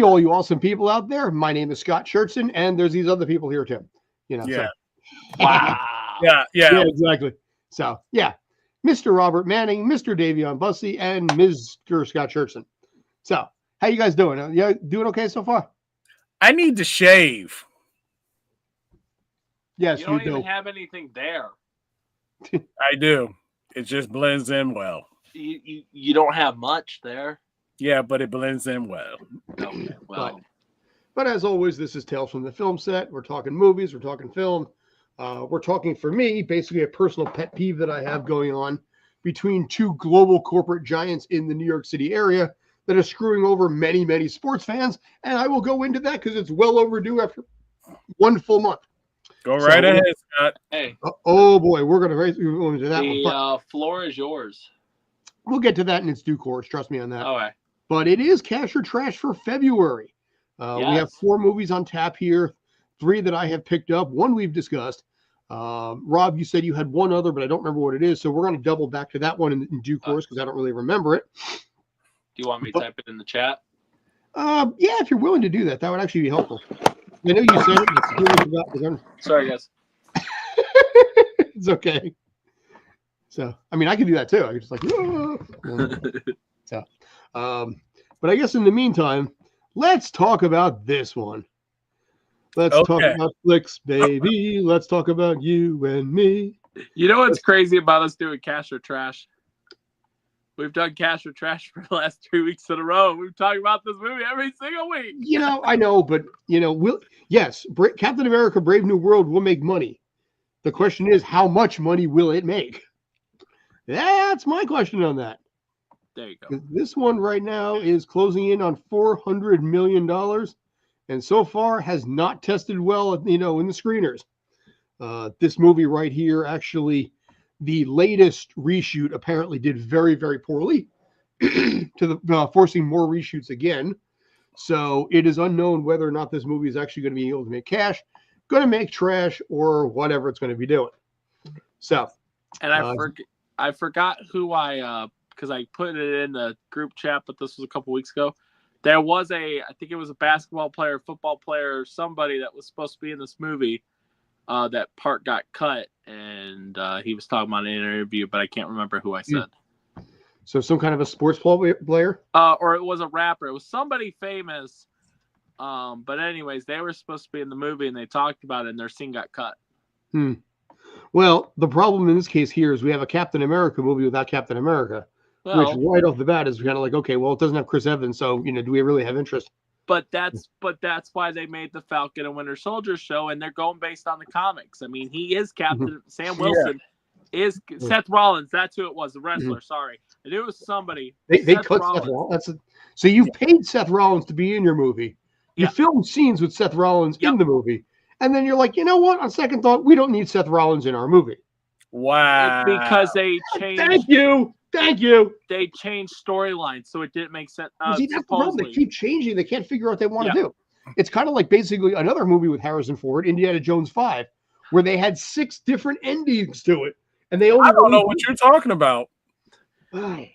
all you awesome people out there. My name is Scott Schertzen, and there's these other people here too. Yeah. So. Wow. Yeah. Exactly. So, yeah. Mr. Robert Manning, Mr. Davion Bussey, and Mr. Scott Schertzen. So, how you guys doing? You doing okay so far? I need to shave. Yes, You don't even have anything there. I do. It just blends in well. You don't have much there. Yeah, but it blends in well. Okay, well. But as always, this is Tales from the Film Set. We're talking movies. We're talking film. We're talking, for me, basically a personal pet peeve that I have going on between two global corporate giants in the New York City area that are screwing over many, many sports fans. And I will go into that because it's well overdue after one full month. Go right ahead, Scott. Hey. Oh, boy. We're going to go into that one. The floor is yours. We'll get to that in its due course. Trust me on that. All right. But it is Cash or Trash for February. Yes. We have 4 movies on tap here, 3 that I have picked up, 1 we've discussed. Rob, you said you had 1 other, but I don't remember what it is. So we're going to double back to that one in due course because I don't really remember it. Do you want me to type it in the chat? Yeah, if you're willing to do that, that would actually be helpful. I know you said it. Sorry, guys. It's okay. So, I mean, I could do that too. I could just like, so, but I guess in the meantime, let's talk about this one. Let's talk about flicks, baby. Let's talk about you and me. You know what's crazy about us doing Cash or Trash? We've done Cash or Trash for the last 3 weeks in a row. We've talked about this movie every single week. You know, I know, but Captain America: Brave New World will make money. The question is, how much money will it make? That's my question on that. There you go. This one right now is closing in on $400 million, and so far has not tested well, in the screeners. This movie right here, actually, the latest reshoot apparently did very, very poorly, forcing more reshoots again. So it is unknown whether or not this movie is actually going to be able to make cash, going to make trash, or whatever it's going to be doing. So, and I forgot who because I put it in the group chat, but this was a couple weeks ago. There was I think it was a basketball player, football player, somebody that was supposed to be in this movie. That part got cut, and he was talking about an interview, but I can't remember who I said. So some kind of a sports player? Or it was a rapper. It was somebody famous. But anyways, they were supposed to be in the movie, and they talked about it, and their scene got cut. Well, the problem in this case here is we have a Captain America movie without Captain America, which right off the bat is kind of like, okay, well, it doesn't have Chris Evans, so do we really have interest? But that's why they made the Falcon and Winter Soldier show, and they're going based on the comics. I mean, he is Captain. Sam Wilson is Seth Rollins. That's who it was, the wrestler. Sorry, and it was somebody. They cut Seth Rollins. So you've paid Seth Rollins to be in your movie. You filmed scenes with Seth Rollins in the movie, and then you're like, you know what? On second thought, we don't need Seth Rollins in our movie. Wow! Because they changed. Thank you. They changed storylines, so it didn't make sense. See, that's the problem. They keep changing. They can't figure out what they want to do. It's kind of like basically another movie with Harrison Ford, Indiana Jones 5, where they had 6 different endings to it, and they only. I don't know what you're talking about. I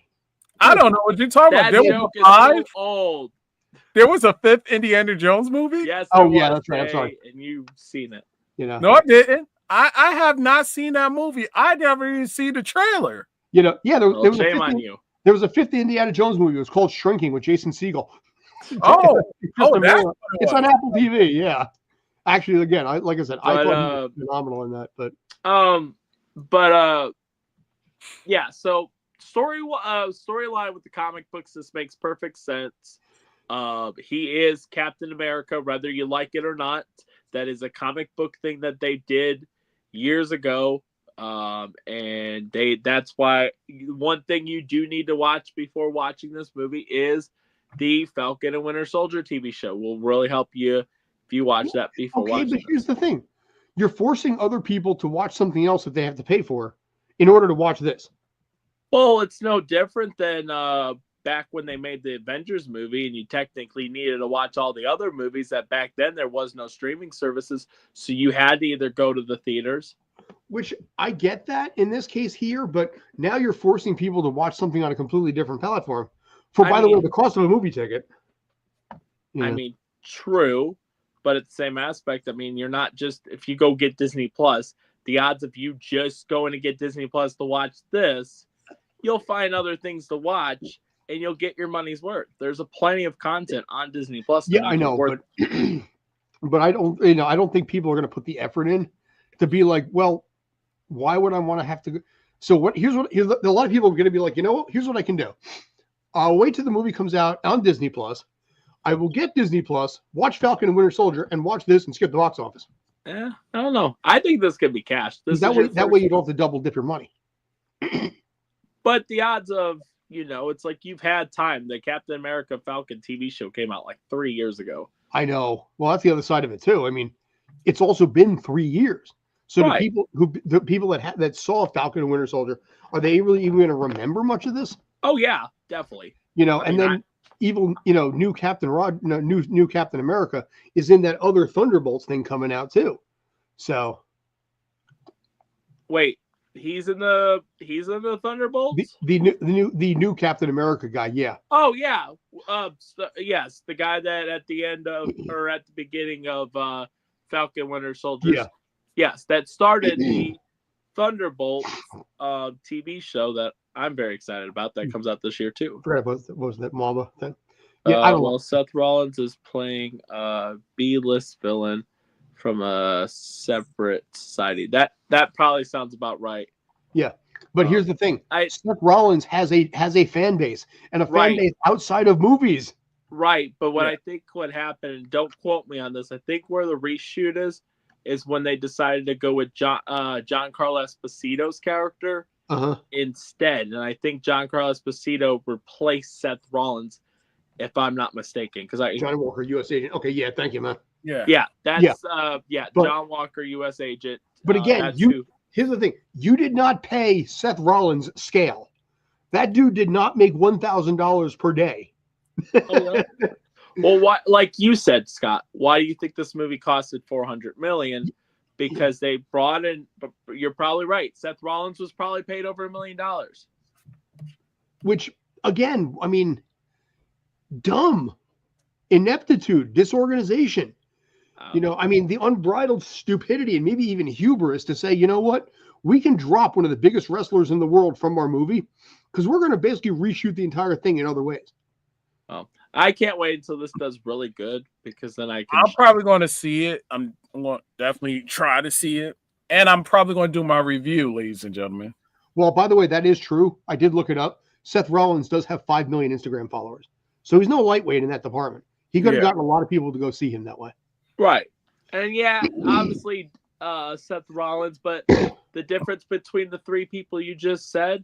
don't know what you're talking about. That joke is so old. There was a 5th Indiana Jones movie? Yes. That's right. I'm sorry. And you've seen it. No, I didn't. I have not seen that movie. I never even seen the trailer. There was shame on you. There was a 5th Indiana Jones movie. It was called Shrinking with Jason Segel. It's on Apple TV. Yeah, actually, again, I thought he was phenomenal in that. So storyline with the comic books, this makes perfect sense. He is Captain America, whether you like it or not. That is a comic book thing that they did years ago. And that's why one thing you do need to watch before watching this movie is the Falcon and Winter Soldier TV show. Will really help you if you watch that before watching. Okay, but here's the thing. You're forcing other people to watch something else that they have to pay for in order to watch this. Well, it's no different than back when they made the Avengers movie and you technically needed to watch all the other movies that back then there was no streaming services. So you had to either go to the theaters. Which I get that in this case here, but now you're forcing people to watch something on a completely different platform. By the way, the cost of a movie ticket. Yeah. I mean, true, but at the same aspect, I mean, you're not just if you go get Disney Plus, the odds of you just going to get Disney Plus to watch this, you'll find other things to watch and you'll get your money's worth. There's a plenty of content on Disney Plus. Yeah, I know, but I don't, I don't think people are going to put the effort in to be like, well, why would I want to have to go? So here's a lot of people are going to be like, you know what? Here's what I can do. I'll wait till the movie comes out on Disney Plus. I will get Disney Plus, watch Falcon and Winter Soldier, and watch this and skip the box office. I don't know. I think this could be cash. That way you don't have to double dip your money. But the odds of, it's like you've had time. The Captain America Falcon TV show came out like 3 years ago. I know. Well, that's the other side of it too. I mean, it's also been 3 years. So Right. the people that saw Falcon and Winter Soldier, are they really even going to remember much of this? Oh yeah, definitely. New Captain new Captain America is in that other Thunderbolts thing coming out too. So wait, he's in the Thunderbolts? the new Captain America guy, yeah. Oh yeah. Yes, the guy that at the end of or at the beginning of Falcon Winter Soldier. Yeah. Yes, that started the Thunderbolts TV show that I'm very excited about. That comes out this year too. What was that Marvel thing? Yeah, I don't know. Seth Rollins is playing a B-list villain from a separate society. That probably sounds about right. Yeah, but here's the thing: Seth Rollins has a fan base and a fan base outside of movies. Right, but I think what happened, and don't quote me on this, I think where the reshoot is when they decided to go with Giancarlo Esposito's character instead, and I think Giancarlo Esposito replaced Seth Rollins, if I'm not mistaken, because Johnny Walker, U.S. agent. Okay, yeah, thank you, man. That's John Walker, U.S. agent. But again, here's the thing: you did not pay Seth Rollins scale. That dude did not make $1,000 per day. Oh, yeah. Well, why, like you said, Scott, why do you think this movie costed $400 million? Because they brought in. But you're probably right. Seth Rollins was probably paid over $1 million. Which, again, I mean, dumb, ineptitude, disorganization. I mean, the unbridled stupidity and maybe even hubris to say, you know what, we can drop one of the biggest wrestlers in the world from our movie because we're going to basically reshoot the entire thing in other ways. Oh, I can't wait until this does really good because then I'm probably going to see it. I'm going to definitely try to see it. And I'm probably going to do my review, ladies and gentlemen. Well, by the way, that is true. I did look it up. Seth Rollins does have 5 million Instagram followers. So he's no lightweight in that department. He could have gotten a lot of people to go see him that way. Right. And obviously Seth Rollins, but the difference between the three people you just said,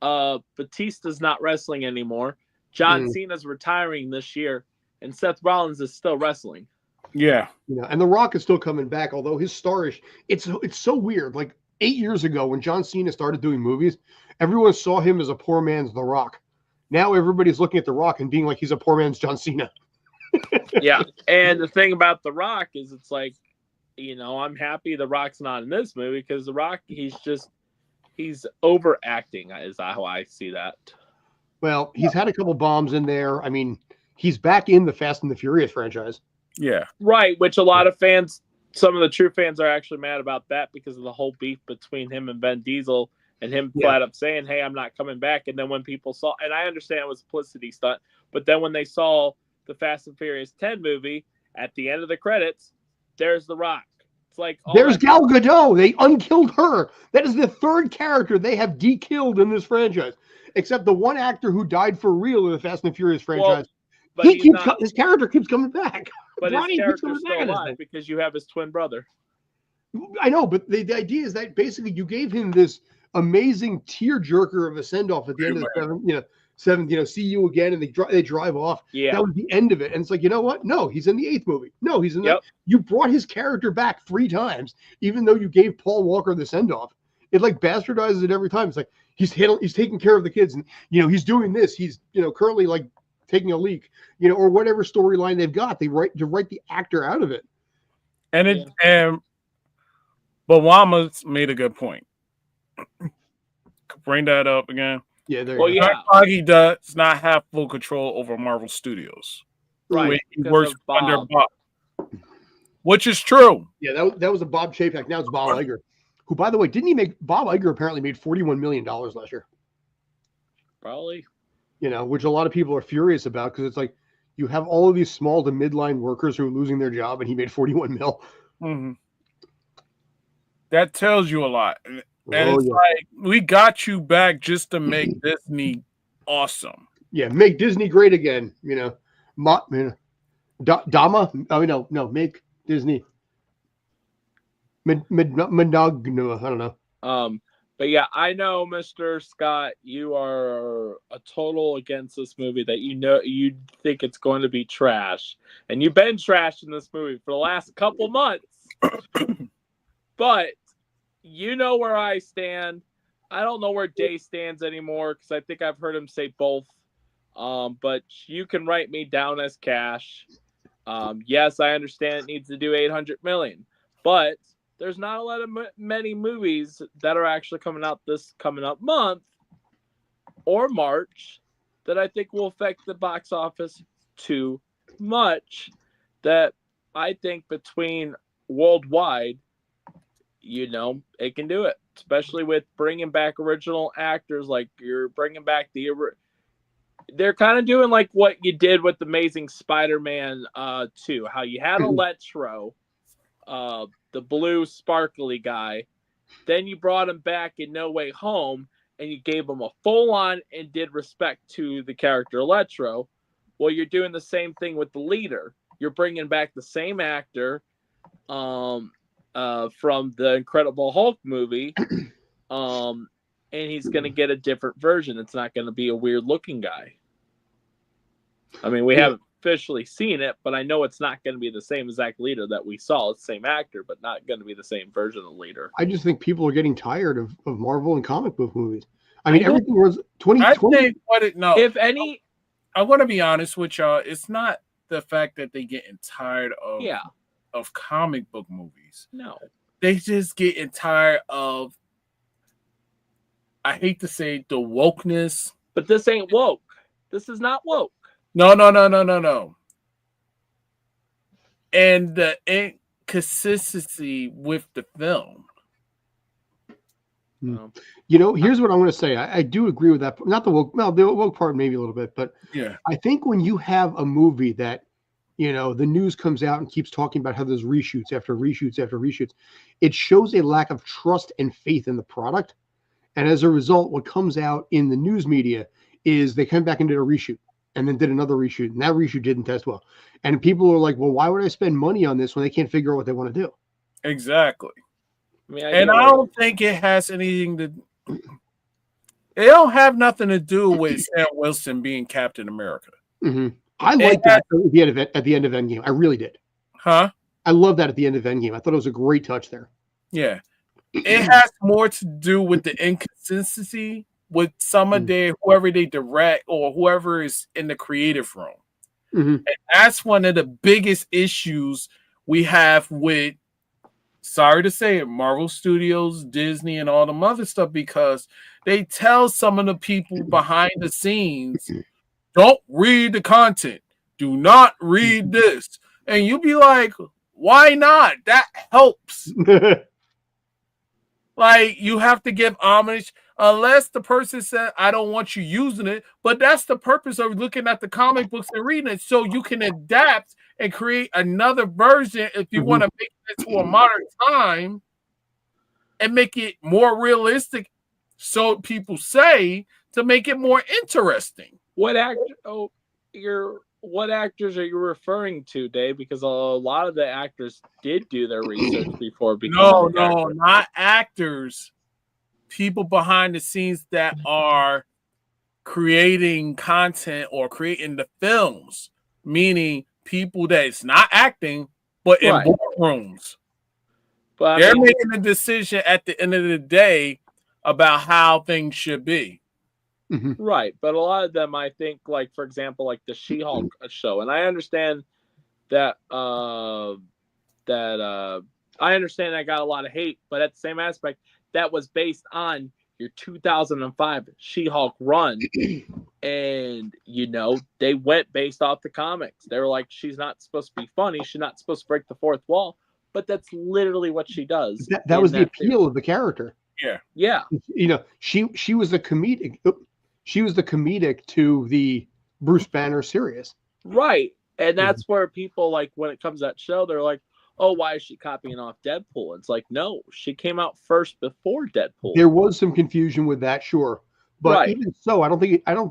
Batista's not wrestling anymore. John Cena's retiring this year, and Seth Rollins is still wrestling. Yeah. And The Rock is still coming back, although his starish, it's so weird. Like 8 years ago when John Cena started doing movies, everyone saw him as a poor man's The Rock. Now everybody's looking at The Rock and being like he's a poor man's John Cena. Yeah. And the thing about The Rock is it's like, I'm happy The Rock's not in this movie because The Rock, he's overacting is how I see that. Well, he's had a couple bombs in there. I mean, he's back in the Fast and the Furious franchise. Yeah. Right, which a lot of fans, some of the true fans are actually mad about that because of the whole beef between him and Vin Diesel and him flat up saying, hey, I'm not coming back. And then when people saw, and I understand it was a publicity stunt, but then when they saw the Fast and Furious 10 movie, at the end of the credits, there's The Rock. It's like there's Gal Gadot. They unkilled her. That is the third character they have dekilled in this franchise. Except the one actor who died for real in the Fast and the Furious franchise. Well, his character keeps coming back. But his character's still alive because you have his twin brother. I know, but the idea is that basically you gave him this amazing tearjerker of a send-off at the end of the seventh, see you again, and they drive off. Yeah. That was the end of it. And it's like, you know what? No, he's in the 8th movie. No, he's in you brought his character back 3 times, even though you gave Paul Walker the send-off. It like bastardizes it every time. It's like he's taking care of the kids, and he's doing this. He's currently like taking a leak, or whatever storyline they've got. They write the actor out of it. And but Wama made a good point. Bring that up again. Yeah, Feige does not have full control over Marvel Studios. Right, When he because works of under Bob. Bob, which is true. Yeah, that was a Bob Chapek. Now it's Bob Iger, who, by the way, didn't he make Bob Iger apparently made $41 million last year? Probably. Which a lot of people are furious about because it's like you have all of these small to midline workers who are losing their job, and he made 41 mil. Mhm. That tells you a lot. And Oh, it's yeah. like, we got you back just to make Disney awesome. Yeah, make Disney great again. Dama. Oh no, make Disney. Monogno. I don't know. But yeah, I know, Mr. Scott, you are a total against this movie, that you think it's going to be trash. And you've been trashing this movie for the last couple months. But you know where I stand. I don't know where Day stands anymore because I think I've heard him say both. But you can write me down as cash. Yes, I understand it needs to do 800 million, but there's not a lot of many movies that are actually coming out this coming up month or March that I think will affect the box office too much, that I think between worldwide, it can do it, especially with bringing back original actors. Like, you're bringing back they're kind of doing like what you did with Amazing Spider-Man 2, how you had Electro, the blue sparkly guy, then you brought him back in No Way Home and you gave him a full-on and did respect to the character Electro. Well, you're doing the same thing with the leader. You're bringing back the same actor from the Incredible Hulk movie, and he's going to get a different version. It's not going to be a weird-looking guy. I mean, we haven't officially seen it, but I know it's not going to be the same exact leader that we saw. It's the same actor, but not going to be the same version of leader. I just think people are getting tired of Marvel and comic book movies. I mean, everything was 2020. I think if any, I want to be honest with y'all. It's not the fact that they're getting tired of comic book movies. No, they just getting tired of, I hate to say, the wokeness. But this ain't woke. This is not woke. No. And the inconsistency with the film. Here's what I'm going to say. I do agree with that. Not the woke, well, the woke part maybe a little bit, but yeah, I think when you have a movie that, the news comes out and keeps talking about how there's reshoots after reshoots after reshoots, it shows a lack of trust and faith in the product. And as a result, what comes out in the news media is they come back and did a reshoot and then did another reshoot, and that reshoot didn't test well. And people are like, well, why would I spend money on this when they can't figure out what they want to do? Exactly. I mean, I don't think it has anything to. It don't have nothing to do with Sam Wilson being Captain America. Mm-hmm. I liked that at the end of Endgame. I really did. Huh? I love that at the end of Endgame. I thought it was a great touch there. Yeah. It has more to do with the inconsistency with some of whoever they direct or whoever is in the creative room. Mm-hmm. And that's one of the biggest issues we have with, sorry to say it, Marvel Studios, Disney, and all them other stuff, because they tell some of the people behind the scenes, don't read the content. Do not read this. And you'll be like, why not? That helps. Like, you have to give homage unless the person said, I don't want you using it. But that's the purpose of looking at the comic books and reading it, so you can adapt and create another version if you want to make it to a modern time and make it more realistic, so people say, to make it more interesting. What actors are you referring to, Dave? Because a lot of the actors did do their research before becoming not actors. People behind the scenes that are creating content or creating the films, meaning people that's not acting, but in boardrooms. But they're making a decision at the end of the day about how things should be. Right, but a lot of them, I think, like, for example, like the She-Hulk show, and I understand that I understand I got a lot of hate, but at the same aspect, that was based on your 2005 She-Hulk run, And, they went based off the comics. They were like, she's not supposed to be funny. She's not supposed to break the fourth wall. But that's literally what she does. That was the appeal of the character. Yeah. She was the comedic. She was the comedic to the Bruce Banner serious. Right. And that's where people, like, when it comes to that show, they're like, oh, why is she copying off Deadpool? It's like, no, she came out first before Deadpool. There was some confusion with that, sure. But Right. even so, I don't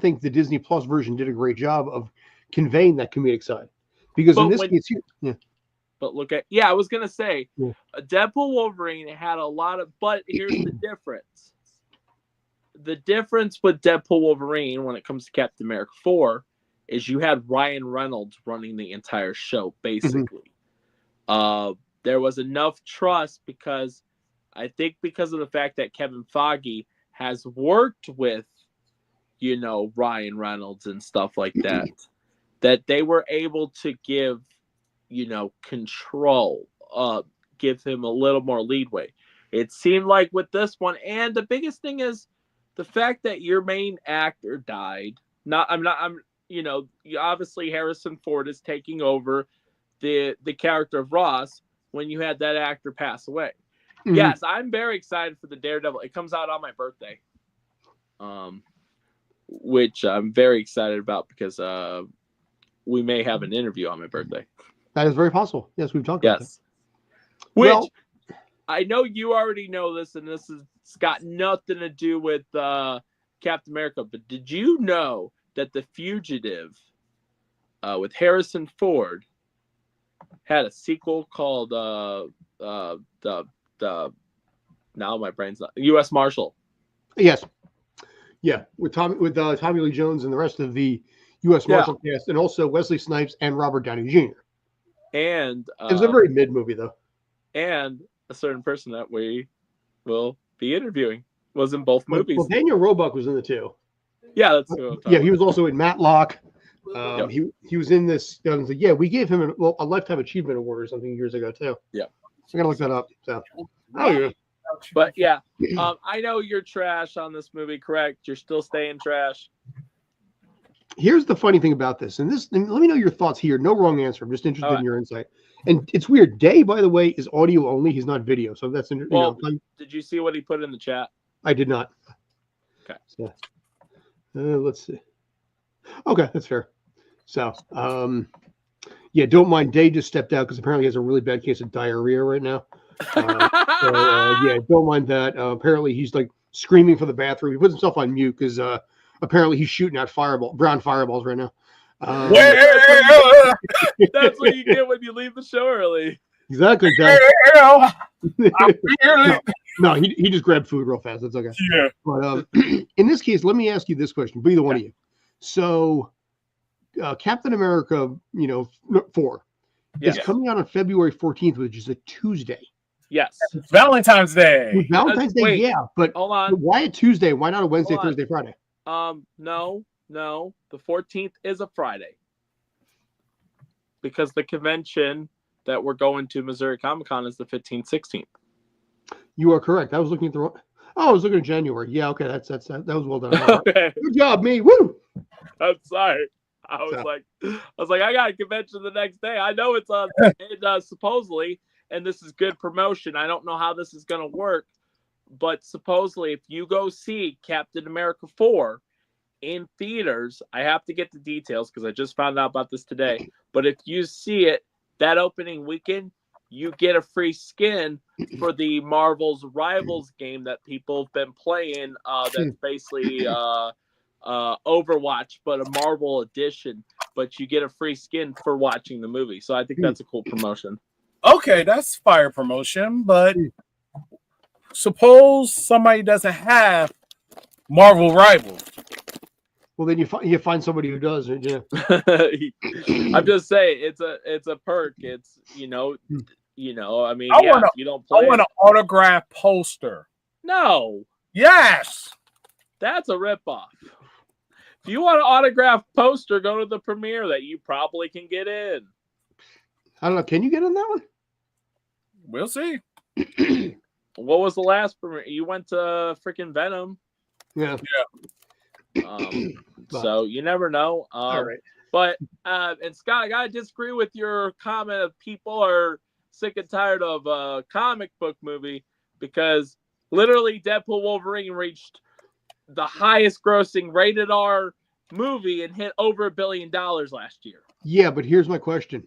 think the Disney Plus version did a great job of conveying that comedic side. Because in this case, But look at, I was going to say, Deadpool Wolverine had a lot of, but here's the difference. The difference with Deadpool Wolverine when it comes to Captain America 4 is you had Ryan Reynolds running the entire show, basically. There was enough trust because of the fact that Kevin Feige has worked with, Ryan Reynolds and stuff like that, that they were able to give, control, give him a little more leadway. It seemed like with this one, and the biggest thing is the fact that your main actor died. Obviously Harrison Ford is taking over the character of Ross when you had that actor pass away. Mm-hmm. Yes, I'm very excited for the Daredevil. It comes out on my birthday, which I'm very excited about because we may have an interview on my birthday. That is very possible. Yes, we've talked about that. Which I know you already know this, and it's got nothing to do with Captain America, but did you know that The Fugitive with Harrison Ford had a sequel called now my brain's not U.S. Marshal? Yes. Yeah, with Tommy Lee Jones and the rest of the U.S. Marshal cast, and also Wesley Snipes and Robert Downey Jr. And it was a very mid movie, though. And a certain person that we will be interviewing was in both movies. Well, Daniel Roebuck was in the two. Yeah, that's who I'm talking about. He was also in Matlock. He was in this. We gave him a Lifetime Achievement Award or something years ago too. Yeah, I gotta look that up. So, but I know you're trash on this movie. Correct? You're still staying trash. Here's the funny thing about this, and let me know your thoughts here. No wrong answer. I'm just interested in your insight. And it's weird. Day, by the way, is audio only. He's not video, so that's interesting. Did you see what he put in the chat? I did not. Okay. So, let's see. Okay, that's fair. So, don't mind. Day just stepped out because apparently he has a really bad case of diarrhea right now. Don't mind that. Apparently he's like screaming for the bathroom. He puts himself on mute because apparently he's shooting out brown fireballs right now. That's what you get when you leave the show early. Exactly. No, he just grabbed food real fast. That's okay. Yeah. But in this case, let me ask you this question. Be the one of you. So, Captain America, 4 is coming out on February 14th, which is a Tuesday. Yes. Valentine's Day. Valentine's Day, wait, but hold on. Why a Tuesday? Why not a Wednesday, Thursday, Friday? No. The 14th is a Friday. Because the convention that we're going to, Missouri Comic-Con, is the 15th, 16th. You are correct. I was looking at the wrong. Oh, I was looking at January. Yeah, okay, that was well done. Okay. Good job, me. Woo! I'm sorry. I was like, I got a convention the next day. I know it's on supposedly, and this is good promotion. I don't know how this is going to work, but supposedly, if you go see Captain America 4 in theaters, I have to get the details because I just found out about this today. But if you see it that opening weekend, you get a free skin for the Marvel's Rivals game that people have been playing. That's basically Overwatch, but a Marvel edition. But you get a free skin for watching the movie. So I think that's a cool promotion. Okay, that's fire promotion. But suppose somebody doesn't have Marvel Rivals. Well, then you find somebody who does. Yeah. I'm just saying it's a perk. It's I mean, if you don't play. I want an autograph poster. No. Yes. That's a ripoff. If you want an autograph poster, go to the premiere that you probably can get in. I don't know. Can you get in that one? We'll see. What was the last premiere? You went to freaking Venom. Yeah. So you never know. All right. But and Scott, I gotta disagree with your comment of people are sick and tired of a comic book movie, because literally Deadpool Wolverine reached the highest grossing rated R movie and hit over $1 billion last year. Yeah, but here's my question.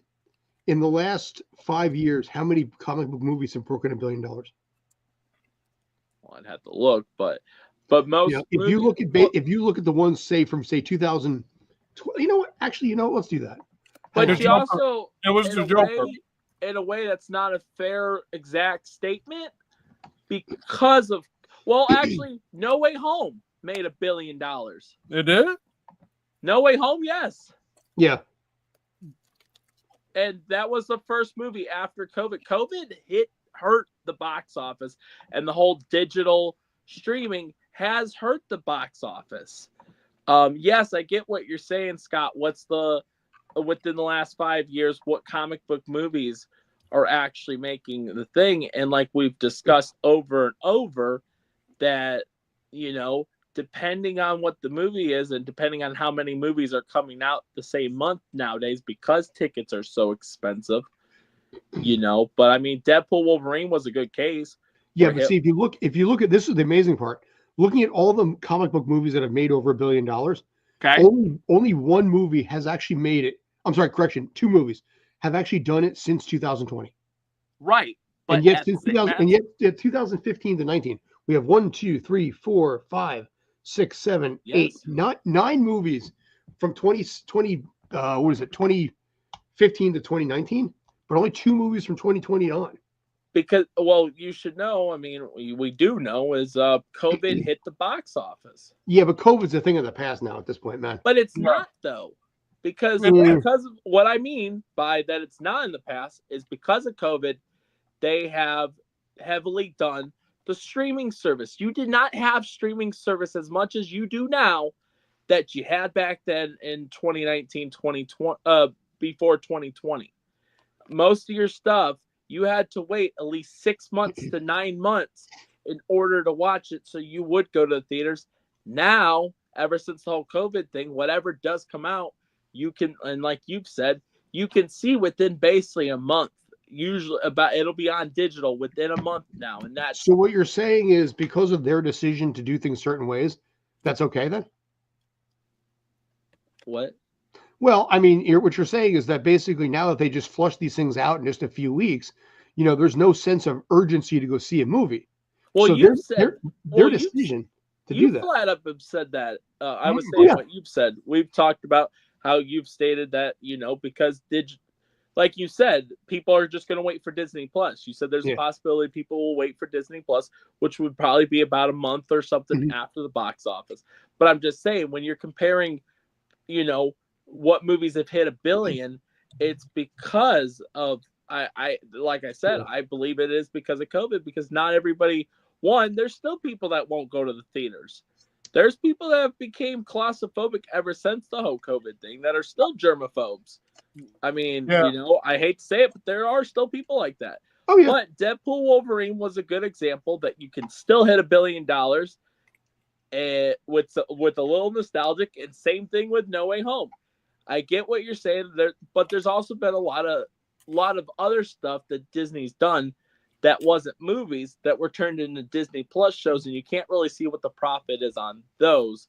In the last 5 years, how many comic book movies have broken $1 billion? Well, I'd have to look, but most if you look at the ones say from 2000, you know what? Actually, let's do that. But she also, it was the Joker. In a way, that's not a fair exact statement, because of, well, actually, No Way Home made $1 billion. It did? No Way Home, yes. Yeah. And that was the first movie after COVID. COVID hurt the box office, and the whole digital streaming has hurt the box office. Yes, I get what you're saying, Scott. What's within the last 5 years, what comic book movies are actually making the thing? And like we've discussed over and over, that, depending on what the movie is and depending on how many movies are coming out the same month nowadays, because tickets are so expensive, but I mean, Deadpool Wolverine was a good case. Yeah, but see, if you look at, this is the amazing part, looking at all the comic book movies that have made over $1 billion, okay, only one movie has actually made it. I'm sorry, correction, 2 movies have actually done it since 2020. Right. But and yet, 2015 to 19, we have 1, 2, 3, 4, 5, 6, 7, 8, not 9 movies from 2015 to 2019, but only 2 movies from 2020 on. Because, well, you should know, I mean, we do know, is COVID hit the box office. Yeah, but COVID's a thing of the past now at this point, man. But it's not, though. Because of what I mean by that it's not in the past is because of COVID, they have heavily done the streaming service. You did not have streaming service as much as you do now that you had back then in 2019, 2020, before 2020. Most of your stuff, you had to wait at least 6 months to 9 months in order to watch it, so you would go to the theaters. Now, ever since the whole COVID thing, whatever does come out, you can, and like you've said, you can see within basically a month. Usually, it'll be on digital within a month now, and that's. So what you're saying is, because of their decision to do things certain ways, that's okay then? What? Well, I mean, what you're saying is that basically now that they just flush these things out in just a few weeks, there's no sense of urgency to go see a movie. Well, so you said their decision to do that. You flat up have said that. I was saying what you've said. We've talked about how you've stated that, because like you said, people are just going to wait for Disney Plus. You said there's a possibility people will wait for Disney Plus, which would probably be about a month or something after the box office. But I'm just saying, when you're comparing, what movies have hit $1 billion, it's because of, like I said, I believe it is because of COVID, because not everybody, there's still people that won't go to the theaters. There's people that have became claustrophobic ever since the whole COVID thing that are still germaphobes. I mean, I hate to say it, but there are still people like that. Oh, yeah. But Deadpool Wolverine was a good example that you can still hit $1 billion with a little nostalgic, and same thing with No Way Home. I get what you're saying there, but there's also been a lot of other stuff that Disney's done that wasn't movies that were turned into Disney Plus shows, and you can't really see what the profit is on those.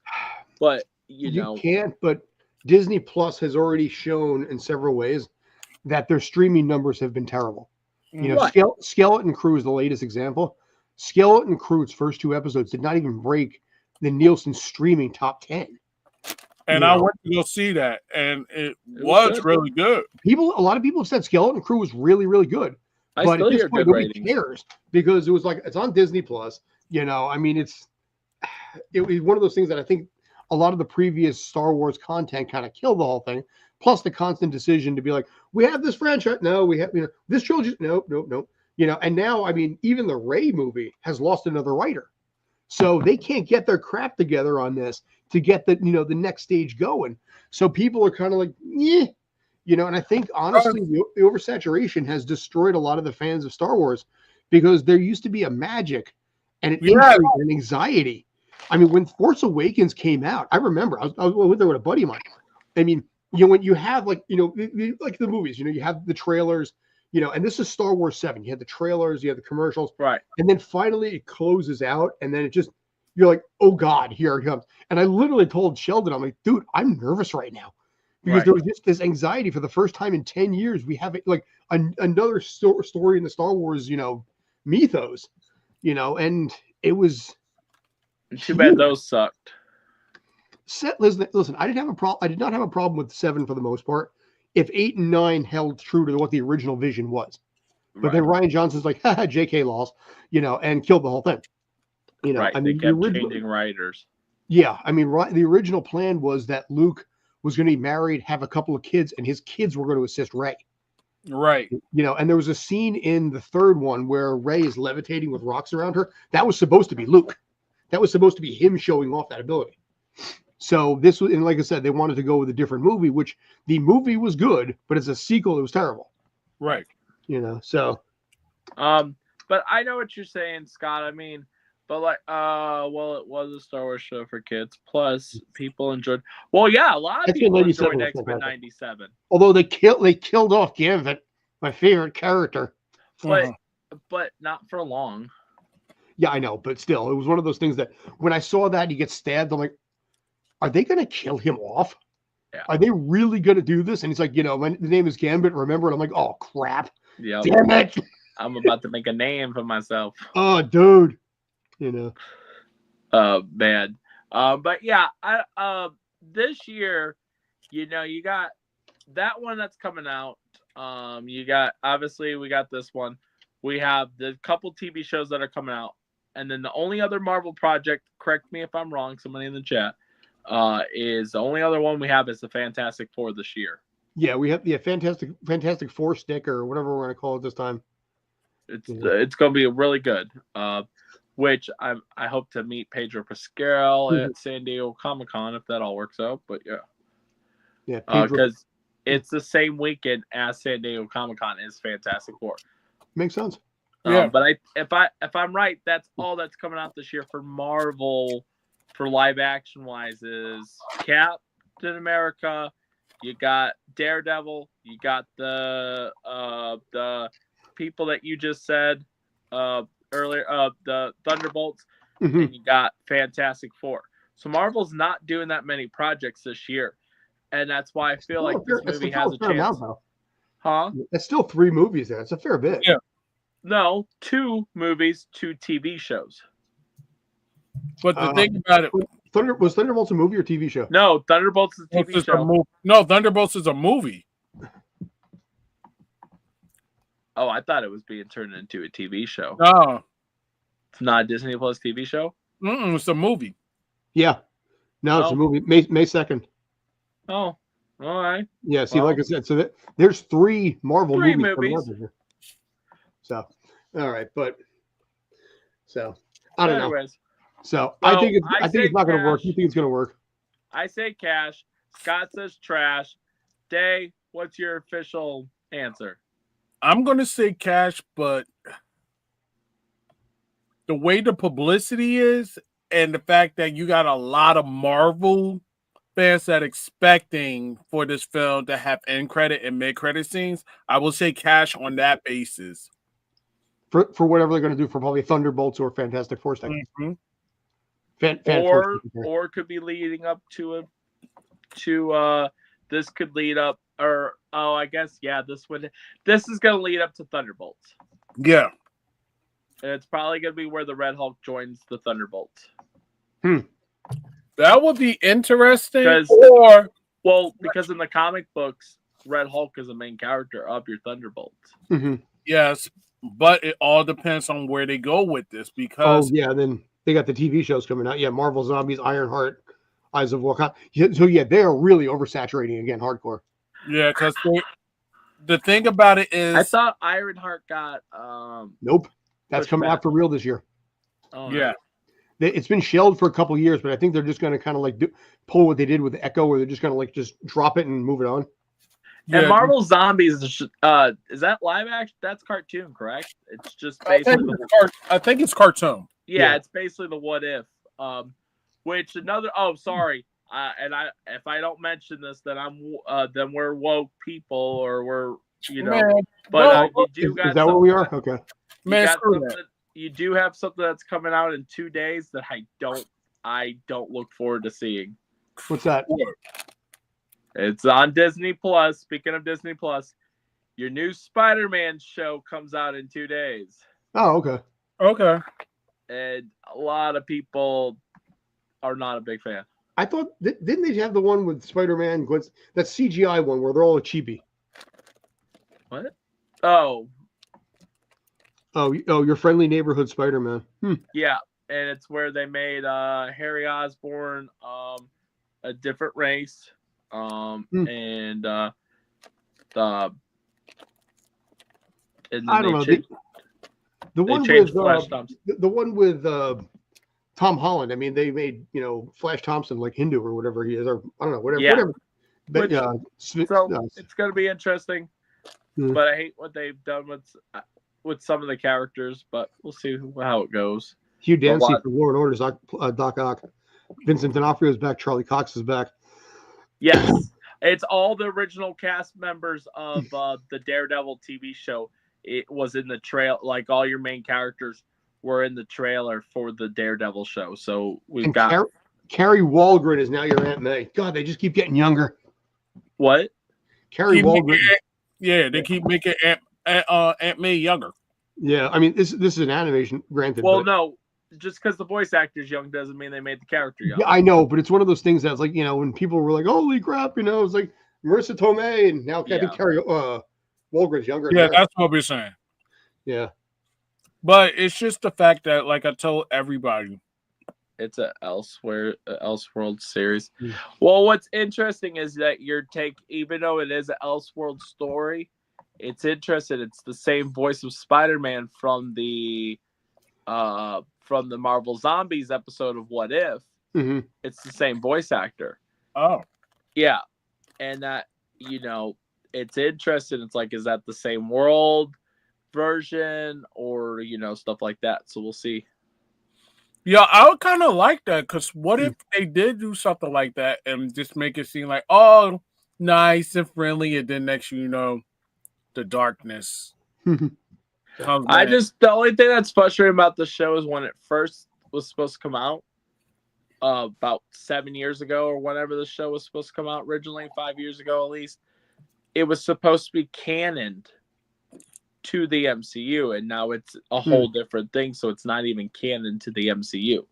But you can't. But Disney Plus has already shown in several ways that their streaming numbers have been terrible. Skeleton Crew is the latest example. Skeleton Crew's first 2 episodes did not even break the Nielsen streaming top 10. And I went to go see that, and it was really good. A lot of people have said Skeleton Crew was really, really good. But at this point, nobody cares, because it was like, it's on Disney Plus. I mean, it was one of those things that I think a lot of the previous Star Wars content kind of killed the whole thing. Plus the constant decision to be like, we have this franchise. No, we have, this trilogy. Nope. And now, I mean, even the Rey movie has lost another writer. So they can't get their crap together on this to get the next stage going. So people are kind of like, yeah. And I think, honestly, the oversaturation has destroyed a lot of the fans of Star Wars, because there used to be a magic and an intrigue and anxiety I mean, when Force Awakens came out, I remember I was there with a buddy of mine. I mean, you know, when you have like, you know, like the movies, you know, you have the trailers, you know, and this is Star Wars 7. You had the trailers, you had the commercials, Right. and then finally it closes out, and then it just, you're like, oh God, here it comes. And I literally told Sheldon, I'm like, dude, I'm nervous right now because Right. there was just this anxiety for the first time in 10 years. We have like another story in the Star Wars, you know, mythos, you know, and it was Too bad those sucked. Listen, I did not have a problem with 7 for the most part. If 8 and 9 held true to what the original vision was, but then Rian Johnson's like, haha, JK laws, you know, and killed the whole thing. You know, right. I mean, they kept changing writers. Yeah, I mean, the original plan was that Luke was going to be married, have a couple of kids, and his kids were going to assist Rey. Right. You know, and there was a scene in the third one where Rey is levitating with rocks around her. That was supposed to be Luke. That was supposed to be him showing off that ability. So this was, and like I said, they wanted to go with a different movie, which the movie was good, but as a sequel, it was terrible. Right. You know, so. But I know what you're saying, Scott. I mean, but like, well, it was a Star Wars show for kids. Plus, people enjoyed. Well, yeah, a lot of people enjoyed X-Men '97. Although they killed off Gambit, my favorite character. But not for long. Yeah, I know, but still, it was one of those things that when I saw that he gets stabbed, I'm like, are they going to kill him off? Yeah. Are they really going to do this? And he's like, you know, the name is Gambit, remember? And I'm like, oh, crap. Yeah. Damn it. I'm about to make a name for myself. Oh, dude. You know. Bad. But yeah, this year, you know, you got that one that's coming out. You got, obviously, we got this one. We have the couple TV shows that are coming out. And then the only other Marvel project, correct me if I'm wrong, somebody in the chat, is the only other one we have is the Fantastic Four this year. Yeah, we have Fantastic Four stick or whatever we're going to call it this time. It's going to be really good. Which I hope to meet Pedro Pascal at San Diego Comic-Con if that all works out. But yeah, because it's the same weekend as San Diego Comic-Con is Fantastic Four. Makes sense. Yeah. But if I'm right, that's all that's coming out this year for Marvel, for live action wise, is Captain America. You got Daredevil. You got the people that you just said earlier, the Thunderbolts, and you got Fantastic Four. So Marvel's not doing that many projects this year, and that's why I feel like this movie has a chance. Huh? That's still 3 movies there. It's a fair bit. Yeah. No, 2 movies, 2 TV shows. But the thing about it, was Thunderbolts a movie or TV show? No, Thunderbolts is a TV show. No, Thunderbolts is a movie. Oh, I thought it was being turned into a TV show. No, it's not a Disney Plus TV show. It's a movie. Yeah, no, it's a movie. May 2nd. Oh, all right. Yeah, see, like I said, so there's 3 Marvel movies. So, all right, but so I don't know. So I think it's not going to work. You think it's going to work? I say cash. Scott says trash. Day, what's your official answer? I'm going to say cash, but the way the publicity is and the fact that you got a lot of Marvel fans that expecting for this film to have end credit and mid credit scenes, I will say cash on that basis. For whatever they're going to do for probably Thunderbolts or Fantastic Four stuff. Or could be leading up to this could lead up, or I guess this is going to lead up to Thunderbolts. Yeah, and it's probably going to be where the Red Hulk joins the Thunderbolts. That would be interesting. Because in the comic books, Red Hulk is the main character of your Thunderbolts. Yes, but it all depends on where they go with this. Because then they got the TV shows coming out. Yeah, Marvel Zombies, Ironheart, Eyes of Wakanda. So they're really oversaturating again, hardcore. Yeah, because the thing about it is, I thought Ironheart got nope, that's coming out for real this year. Oh, yeah. It's been shelved for a couple of years, but I think they're just going to kind of like pull what they did with the Echo, where they're just going to like just drop it and move it on. And Marvel Zombies, is that live action? That's cartoon, correct? It's just basically I think it's cartoon. Yeah, it's basically the What If. Which another? Oh, sorry. If I don't mention this, then then we're woke people, or we're Man, But you Is, do got is that what we are? something- Okay. man, you got screw something. that. You do have something that's coming out in 2 days that I don't look forward to seeing. What's that? It's on Disney Plus. Speaking of Disney Plus, your new Spider-Man show comes out in 2 days, Oh, okay. Okay. and a lot of people are not a big fan. I thought didn't they have the one with Spider-Man? That CGI one where they're all a chibi. What? Oh, Oh, your friendly neighborhood Spider-Man. yeah, and it's where they made Harry Osborn a different race, and the and I don't know. The one changed with Flash Thompson. the one with Tom Holland. I mean, they made Flash Thompson like Hindu or whatever he is, or I don't know, whatever. Yeah. Whatever. But, So it's going to be interesting, Yeah. but I hate what they've done with some of the characters. But we'll see how it goes. Hugh Dancy lot- for Law and Order's Doc Ock. Vincent D'Onofrio is back. Charlie Cox is back. Yes, it's all the original cast members of the Daredevil TV show. It was in the trail, like all your main characters were in the trailer for the Daredevil show. So we've And got Carrie Walgren is now your Aunt May. God, they just keep getting younger. what? Carrie Keep Walgren. making Yeah, they keep making Aunt May younger. Yeah, I mean this is an animation, granted. Well, but, no, just because the voice actor's young doesn't mean they made the character young. yeah, I know, but it's one of those things that's like when people were like, "Holy crap!" It's like Marissa Tomei, and now I think Yeah. Carrie Walgren's younger. than Yeah, her. that's what we're saying. Yeah. But it's just the fact that, like I told everybody, It's a Elseworld series. Mm. Well, what's interesting is that even though it is an Elseworld story, it's interesting. It's the same voice of Spider-Man from the Marvel Zombies episode of What If. hmm It's the same voice actor. oh, Yeah, and that it's interesting. It's like, is that the same world version or stuff like that? So we'll see. yeah, I would kind of like that, because what if they did do something like that and just make it seem like, oh, nice and friendly, and then next you know, the darkness comes back. The only thing that's frustrating about the show is when it first was supposed to come out, about 7 years ago or whenever the show was supposed to come out originally, 5 years ago at least, it was supposed to be canoned to the MCU, and now it's a whole different thing, so it's not even canon to the MCU.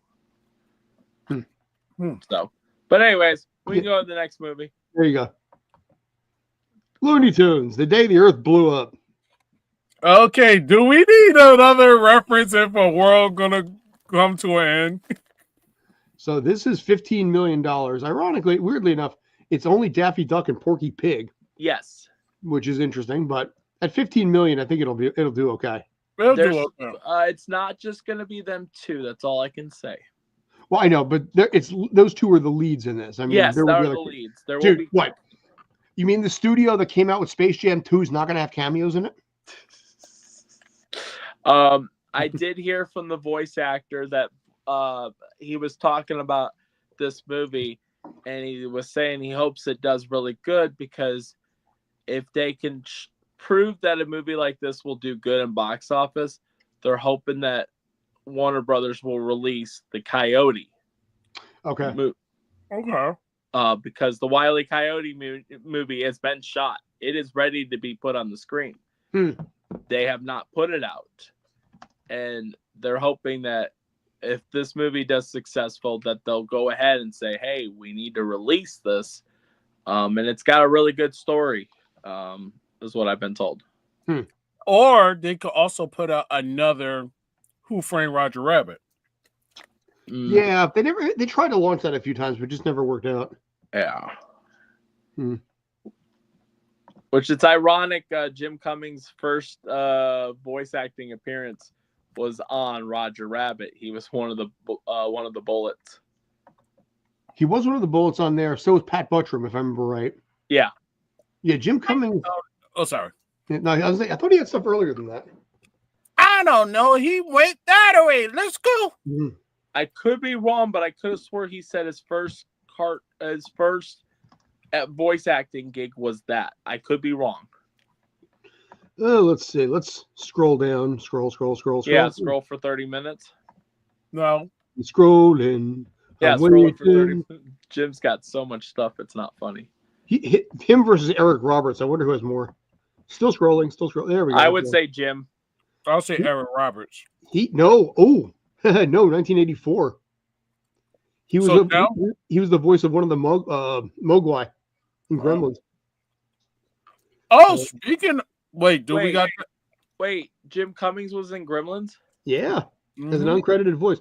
So, but anyways, we can go to the next movie. There you go. Looney Tunes, the day the Earth blew up. Okay, do we need another reference if a world gonna come to an end? So this is $15 million. Ironically, weirdly enough, it's only Daffy Duck and Porky Pig, Yes. which is interesting. But at 15 million, I think it'll do okay. We'll There's, do it. it's not just going to be them two. That's all I can say. Well, I know, but those two are the leads in this. I mean, Yes, there there will are be the other- leads. There will Dude, be. what? You mean the studio that came out with Space Jam 2 is not going to have cameos in it? I did hear from the voice actor that he was talking about this movie, and he was saying he hopes it does really good, because if they can prove that a movie like this will do good in box office, they're hoping that Warner Brothers will release the Coyote Okay. movie. Okay. Because the Wile E. Coyote movie has been shot. It is ready to be put on the screen. They have not put it out. And they're hoping that if this movie does successful, that they'll go ahead and say, hey, we need to release this. And it's got a really good story, is what I've been told. Or they could also put out another Who Framed Roger Rabbit. Yeah, they tried to launch that a few times, but just never worked out. Yeah. Hmm. Which it's ironic. Jim Cummings' first voice acting appearance was on Roger Rabbit. He was one of the bullets. He was one of the bullets on there. So was Pat Buttram, if I remember right. Yeah. Yeah, Jim Cummings. Oh, sorry. No, I thought he had stuff earlier than that. I don't know. He went that way. Let's go. Mhm. I could be wrong, but I could have swore he said his first voice acting gig was that. I could be wrong. Oh, let's see. Let's scroll down. Scroll. Yeah, scroll for 30 minutes. No. Scrolling. Yeah, scrolling for 30 minutes. Jim's got so much stuff, it's not funny. Him versus Eric Roberts. I wonder who has more. Still scrolling. There we go. I would say Jim. I'll say Eric Roberts. No, 1984. He was he was the voice of one of the Mogwai in Gremlins. Oh, speaking. Wait, we got? Wait, Jim Cummings was in Gremlins. Yeah, as an uncredited voice.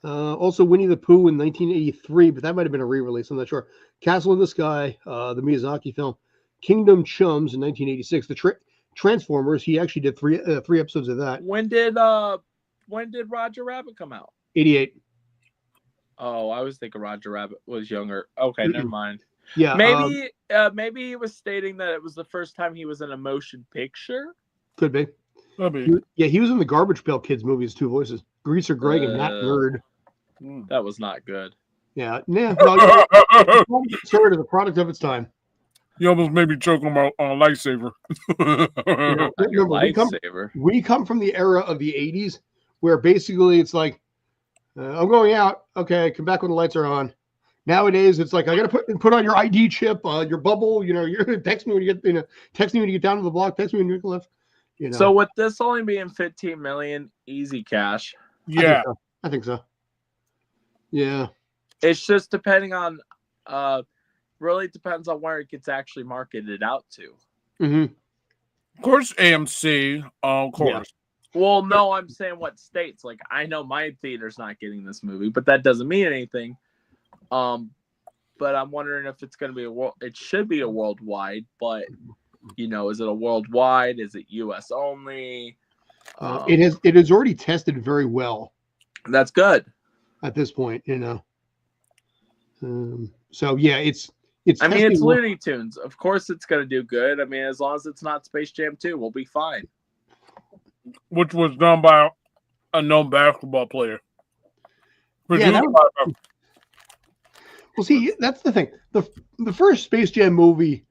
Also, Winnie the Pooh in 1983, but that might have been a re-release. I'm not sure. Castle in the Sky, the Miyazaki film. Kingdom Chums in 1986. The Transformers. He actually did three episodes of that. When did Roger Rabbit come out? 88. Oh, I was thinking Roger Rabbit was younger. Okay, never mind. Yeah, maybe he was stating that it was the first time he was in a motion picture. Could be. He was in the Garbage Pail Kids movies, 2 voices. Greaser Greg and Matt Nerd. That was not good. Yeah, no, sort of the product of its time. You almost made me choke on my lightsaber. Lightsaber. We come from the era of the 80s where basically it's like, I'm going out. Okay, come back when the lights are on. Nowadays, it's like I got to put on your ID chip, your bubble. You text me when you get text me when you get down to the block. Text me when you get left. So with this only being 15 million, easy cash. Yeah, I think so. Yeah, it's just depending on, really depends on where it gets actually marketed out to. Mm-hmm. Of course, AMC. Of course. Yeah. Well, no, I'm saying what states. Like I know my theater's not getting this movie, but that doesn't mean anything. But I'm wondering if it's going to be it should be a worldwide, but is it a worldwide? Is it US only? It has already tested very well. That's good at this point, so yeah, it's. I mean, it's Looney Tunes. Of course, it's going to do good. I mean, as long as it's not Space Jam 2, we'll be fine. Which was done by a known basketball player. Yeah, well, see, that's the thing. The first Space Jam movie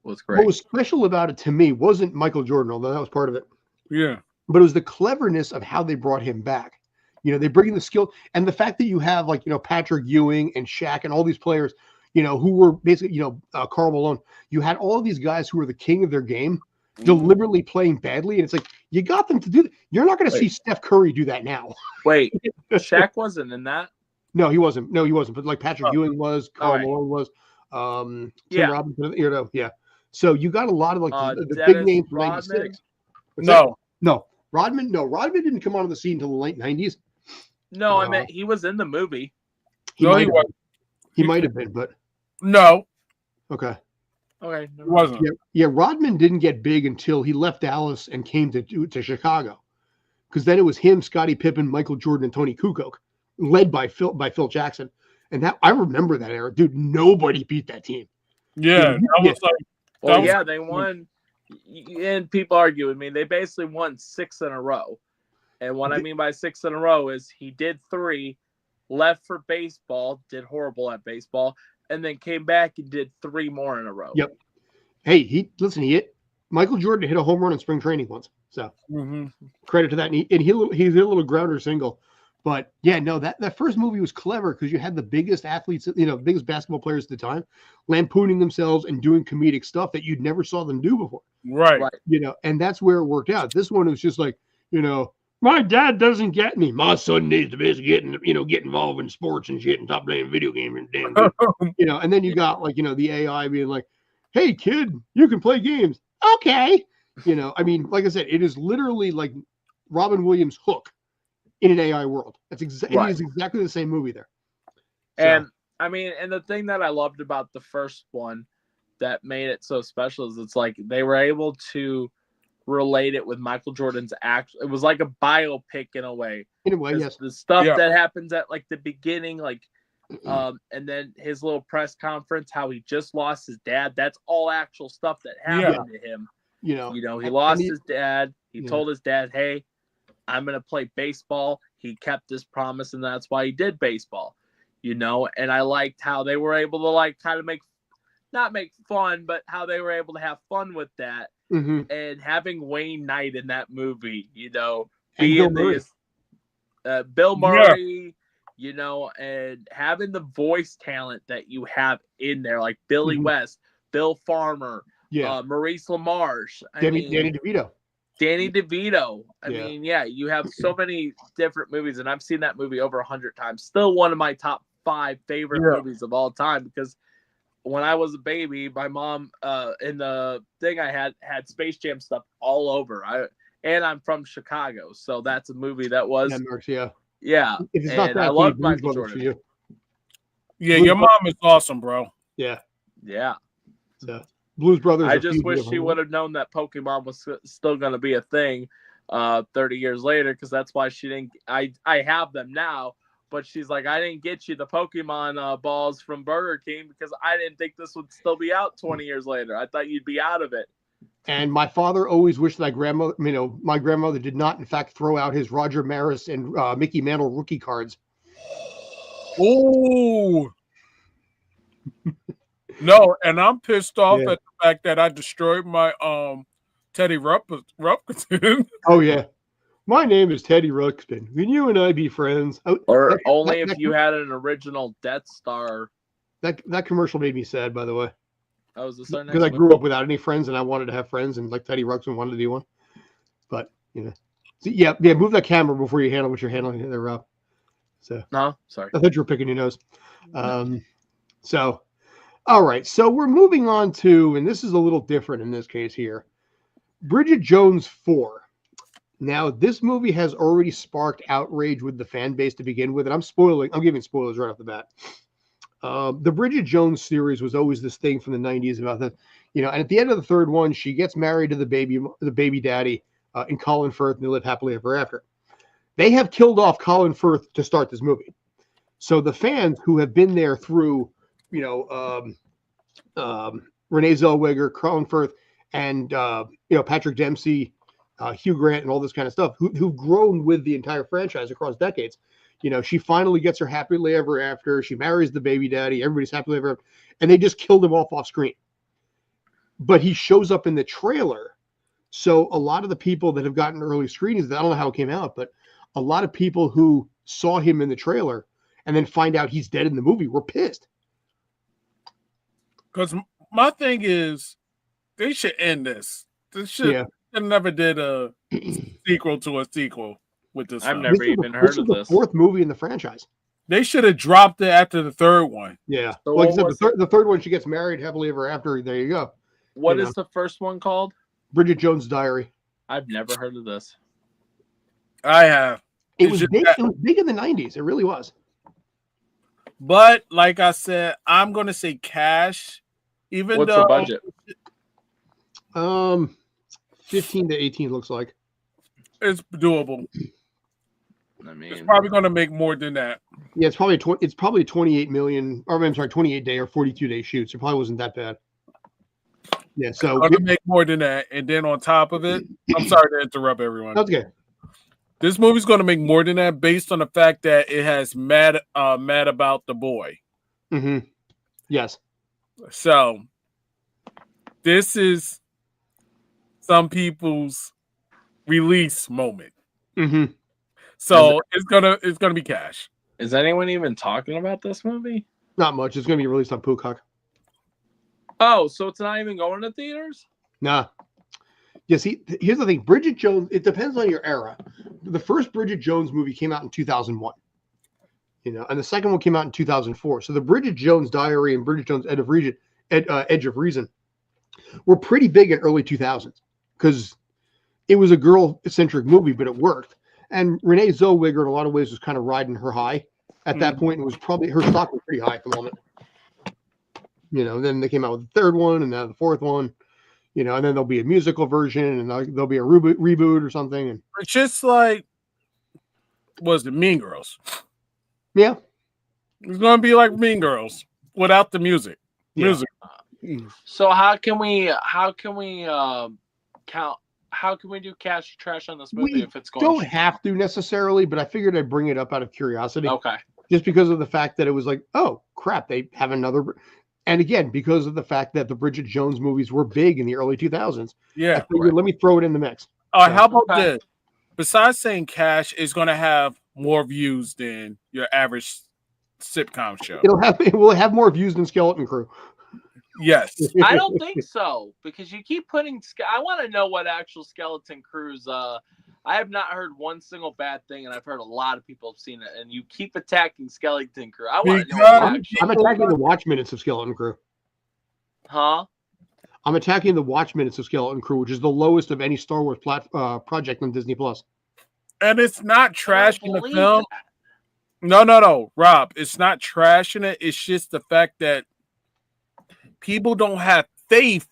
was great. What was special about it to me wasn't Michael Jordan, although that was part of it. Yeah. But it was the cleverness of how they brought him back. They bring in the skill and the fact that you have Patrick Ewing and Shaq and all these players, who were basically, Karl Malone. You had all of these guys who were the king of their game, deliberately playing badly, and it's like you got them to do that. You're not going to see Steph Curry do that now. Wait, Shaq wasn't in that. No, he wasn't. But Patrick Ewing was, Karl Malone was, Tim Robinson. Yeah. So you got a lot of the big names from '96. No, Rodman. No, Rodman didn't come onto the scene until the late '90s. No, I meant he was in the movie. He might have been, but no. Okay. Okay. It wasn't. Yeah. Rodman didn't get big until he left Dallas and came to Chicago, because then it was him, Scottie Pippen, Michael Jordan, and Tony Kukoc, led by Phil Jackson. And that I remember that era, dude. Nobody beat that team. Yeah, they won. And people argue with me. They basically won 6 in a row. And what I mean by 6 in a row is he did 3, left for baseball, did horrible at baseball, and then came back and did 3 more in a row. Yep. Hey, he hit Michael Jordan hit a home run in spring training once. So credit to that. And he hit a little grounder single. But yeah, no, that first movie was clever because you had the biggest athletes, biggest basketball players at the time, lampooning themselves and doing comedic stuff that you'd never saw them do before. Right. And that's where it worked out. This one was just like, my dad doesn't get me. My son needs to be get involved in sports and shit and stop playing video games and damn good. And then you got the AI being like, hey kid, you can play games. Okay. I mean, like I said, it is literally like Robin Williams' Hook in an AI world. It is exactly the same movie there. So. And I mean, and the thing that I loved about the first one that made it so special is it's like they were able to relate it with Michael Jordan's act. It was like a biopic in a way. Yes. The stuff that happens at the beginning, and then his little press conference, how he just lost his dad. That's all actual stuff that happened to him. He lost his dad. He told his dad, hey, I'm going to play baseball. he kept his promise, and that's why he did baseball. And I liked how they were able to like kind of not make fun, but how they were able to have fun with that. And having Wayne Knight in that movie, being Bill Murray, and having the voice talent that you have in there, like Billy West, Bill Farmer, Maurice LaMarche, Danny DeVito. I mean, you have so many different movies, and I've seen that movie over 100 times. Still one of my top 5 favorite movies of all time, because when I was a baby, my mom in the thing I had Space Jam stuff all over. I'm from Chicago, so that's a movie that was If it's not that, I love Michael Jordan. For you. Yeah, your mom is awesome, bro. Yeah. So Blues Brothers. I just wish she would have known that Pokemon was still going to be a thing 30 years later, because that's why she didn't. I have them now. But she's like, I didn't get you the Pokemon balls from Burger King because I didn't think this would still be out 20 years later. I thought you'd be out of it. And my father always wished that my grandmother did not, in fact, throw out his Roger Maris and Mickey Mantle rookie cards. Oh. No, and I'm pissed off at the fact that I destroyed my Teddy Ruxpin. Oh, yeah. My name is Teddy Ruxpin. Can you and I be friends? Or if you had an original Death Star. That commercial made me sad, by the way. That was the because I grew up without any friends, and I wanted to have friends, and like Teddy Ruxpin wanted to be one. But so, move that camera before you handle what you're handling there, Rob. So no, sorry, I thought you were picking your nose. So, all right, so we're moving on to, and this is a little different in this case here, Bridget Jones 4. Now, this movie has already sparked outrage with the fan base to begin with, and I'm giving spoilers right off the bat. The Bridget Jones series was always this thing from the 90s about that, and at the end of the third one, she gets married to the baby daddy in Colin Firth, and they live happily ever after. They have killed off Colin Firth to start this movie. So the fans who have been there through, Renee Zellweger, Colin Firth, and Patrick Dempsey, Hugh Grant, and all this kind of stuff, who've grown with the entire franchise across decades. She finally gets her happily ever after. She marries the baby daddy. Everybody's happily ever after. And they just killed him off screen. But he shows up in the trailer. So a lot of the people that have gotten early screenings, I don't know how it came out, but a lot of people who saw him in the trailer and then find out he's dead in the movie were pissed. Because my thing is, they should end this. They should. They never did a sequel to a sequel with this. I've never even heard of this. The 4th movie in the franchise. They should have dropped it after the 3rd one. Yeah. So like I said, the third one, she gets married happily ever after. There you go. What is the first one called? Bridget Jones' Diary. I've never heard of this. I have. It was big. It was big in the 90s. It really was. But like I said, I'm going to say cash. What's the budget? 15 to 18 looks like. It's doable. I mean, it's probably going to make more than that. Yeah, it's probably 28 million, or I'm sorry, 28 day or 42 day shoots. It probably wasn't that bad. Yeah, so going to make more than that, and then on top of it, I'm sorry to interrupt everyone. That's okay. This movie's going to make more than that based on the fact that it has Mad About the Boy. Mm-hmm. Yes. So this is some people's release moment. Mm-hmm. So it's gonna be cash. Is anyone even talking about this movie? Not much. It's gonna be released on Peacock. Oh, so it's not even going to theaters? Nah. Yeah, see, here's the thing. Bridget Jones, it depends on your era. The first Bridget Jones movie came out in 2001. And the second one came out in 2004. So the Bridget Jones Diary and Bridget Jones Edge of Reason were pretty big in early 2000s because it was a girl-centric movie, but it worked. And Renee Zellweger, in a lot of ways, was kind of riding her high at that point. It was probably her stock was pretty high at the moment. Then they came out with the third one, and now the fourth one. And then there'll be a musical version, and there'll be a reboot or something. And it's just like, was it Mean Girls? Yeah, it's gonna be like Mean Girls without the music. Yeah. So how can we count how can we do cash trash on this movie We if it's going? don't have to necessarily, but I figured I'd bring it up out of curiosity. Okay. Just because of the fact that it was like, oh crap, they have another. And again, because of the fact that the Bridget Jones movies were big in the early 2000s, I Yeah. figured let me throw it in the mix. How about Okay. this? Besides saying Cash is going to have more views than your average sitcom show. It will have more views than Skeleton Crew. Yes. I don't think so because you keep putting. I want to know what actual Skeleton Crew's. I have not heard one single bad thing, and I've heard a lot of people have seen it. And you keep attacking Skeleton Crew. I want to know what Because- actual. I'm attacking the watch minutes of Skeleton Crew. Huh? I'm attacking the watch minutes of Skeleton Crew, which is the lowest of any Star Wars project on Disney Plus. And it's not I don't trashing the believe film. that. No, Rob. It's not trashing it. It's just the fact that people don't have faith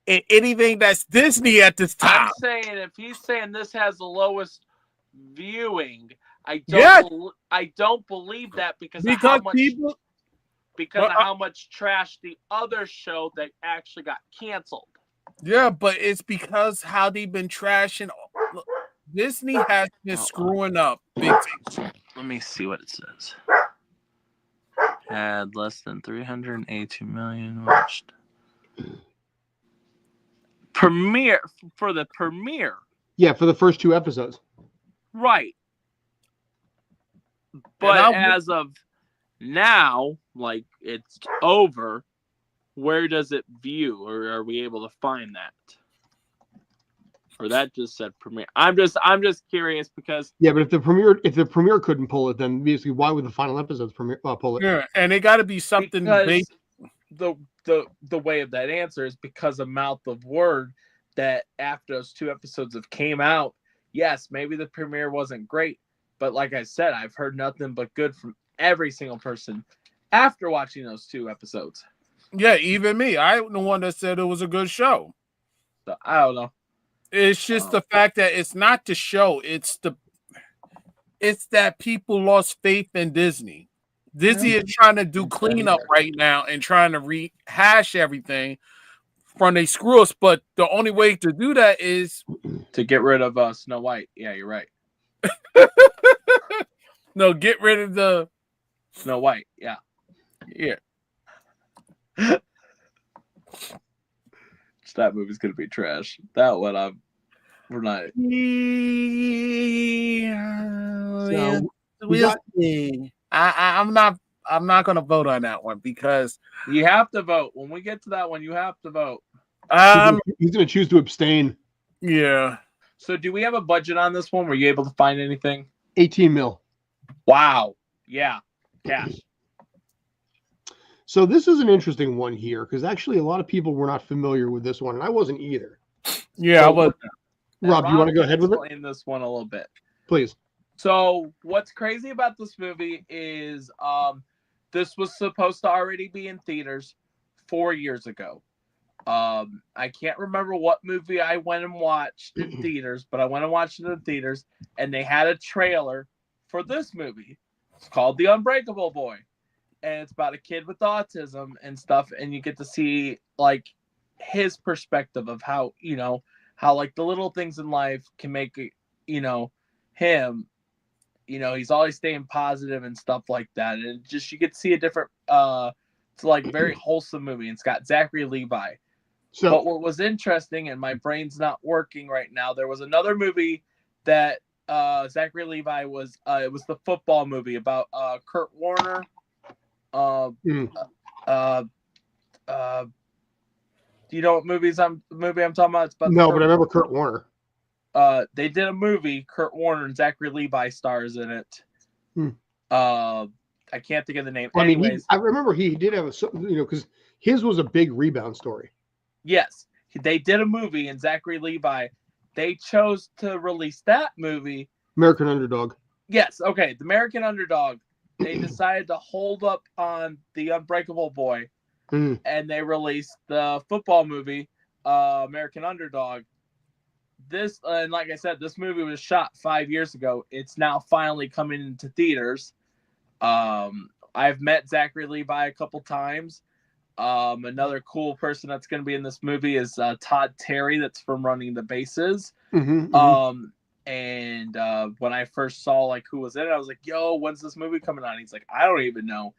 in anything that's Disney at this time. I'm saying if he's saying this has the lowest viewing, I Yes. don't believe that because of how Because much people, because of how much trash the other show that actually got canceled. yeah, but it's because how they've been trashing. Look, Disney has been screwing up big time. Let me see what it says. Had less than 382 million watched. Premiere for the premiere, Yeah, for the first 2 episodes. right? But I'll- as of now, like it's over. Where does it view, or are we able to find that? Or that just said premiere. I'm just curious because Yeah, but if the premiere couldn't pull it, then basically why would the final episodes pull it? Yeah, and it got to be something big. the way of that answer is because of mouth of word that after those 2 episodes have came out, yes, maybe the premiere wasn't great, but like I said, I've heard nothing but good from every single person after watching those 2 episodes. Yeah, even me. I'm the one that said it was a good show. So I don't know. It's just the fact that it's not the show. It's that people lost faith in Disney. Disney is trying to do cleanup right now and trying to rehash everything from they screw us. But the only way to do that is To get rid of Snow White. Yeah, you're right. no, get rid of the Snow White. Yeah. yeah. That movie's gonna be trash. That one we're not. So, We'll see. I'm not gonna vote on that one because You have to vote. When we get to that one, you have to vote. he's going to choose to abstain. yeah. So do we have a budget on this one? Were you able to find anything? 18 mil. Wow. Yeah. Cash. So this is an interesting one here because actually a lot of people were not familiar with this one, and I wasn't either. Yeah, I was. Rob, you want to go ahead with it? Explain this one a little bit. Please. So what's crazy about this movie is this was supposed to already be in theaters 4 years ago. I can't remember what movie I went and watched in theaters, but I went and watched it in theaters, and they had a trailer for this movie. It's called The Unbreakable Boy, and it's about a kid with autism and stuff, and you get to see like his perspective of how like the little things in life can make him. He's always staying positive and stuff like that, and just you get to see a different it's like very wholesome movie, and it's got Zachary Levi. So But what was interesting, and my brain's not working right now, there was another movie that Zachary Levi was. It was the football movie about Kurt Warner. Do you know what movie I'm talking about? It's about no, but I remember Kurt Warner. They did a movie. Kurt Warner and Zachary Levi stars in it. I can't think of the name. I mean, Anyways, I remember he did have because his was a big rebound story. yes, they did a movie, and Zachary Levi, they chose to release that movie. American Underdog. Yes, okay, the American Underdog. They decided to hold up on The Unbreakable Boy, and they released the football movie, American Underdog. This, and like I said, this movie was shot 5 years ago. It's now finally coming into theaters. I've met Zachary Levi a couple times. Another cool person that's going to be in this movie is Todd Terry, that's from Running the Bases. Mm-hmm, And when I first saw like who was in it, I was like, "Yo, when's this movie coming out?" And he's like, "I don't even know."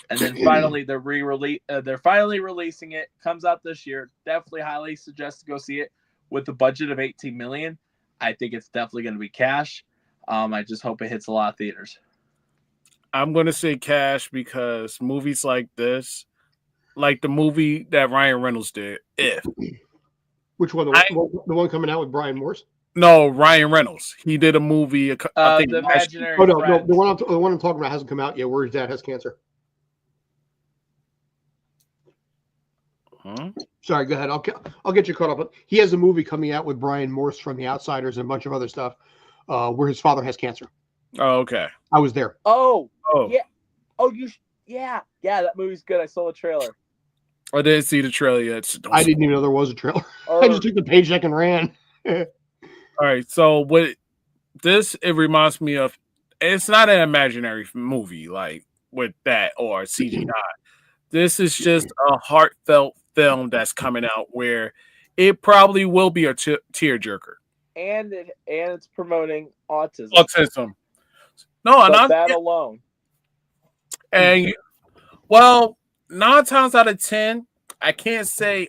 And then finally, they're finally releasing it. Comes out this year. Definitely highly suggest to go see it. With a budget of $18 million, I think it's definitely going to be cash. I just hope it hits a lot of theaters. I'm going to say cash because movies like this, like the movie that Ryan Reynolds did, If. Which one? The one coming out with Brian Morse? No, Ryan Reynolds. He did a movie. I think The Imaginary Oh no, Friends. the one I'm talking about hasn't come out yet. Where his dad has cancer. Huh? Sorry, go ahead. I'll get you caught up. He has a movie coming out with Brian Morse from The Outsiders and a bunch of other stuff, where his father has cancer. Oh, okay. I was there. Oh, Oh, yeah. Oh, yeah. That movie's good. I saw the trailer. I didn't see the trailer yet. So I didn't even know there was a trailer. Or, I just took the paycheck and ran. All right. So what this it reminds me of? It's not an imaginary movie like with that or CGI. This is just a heartfelt film that's coming out where it probably will be a tearjerker. and it's promoting autism. Autism. No, and So I'm that alone. and well, 9 times out of 10, I can't say,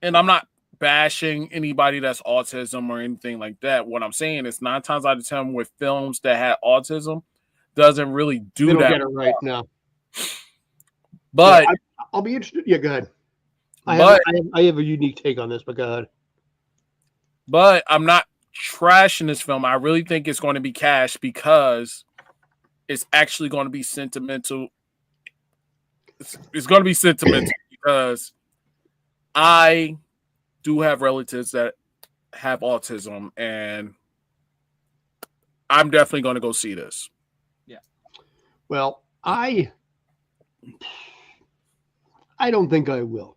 and I'm not bashing anybody that's autism or anything like that. What I'm saying is 9 times out of 10 with films that have autism doesn't really do They don't that. get it right now. But Yeah, I'll be interested. Yeah, go ahead. I have a unique take on this, but go ahead. But I'm not trashing this film. I really think it's going to be cash because it's actually going to be sentimental. It's going to be sentimental because I do have relatives that have autism, and I'm definitely going to go see this. Yeah. Well, I don't think I will.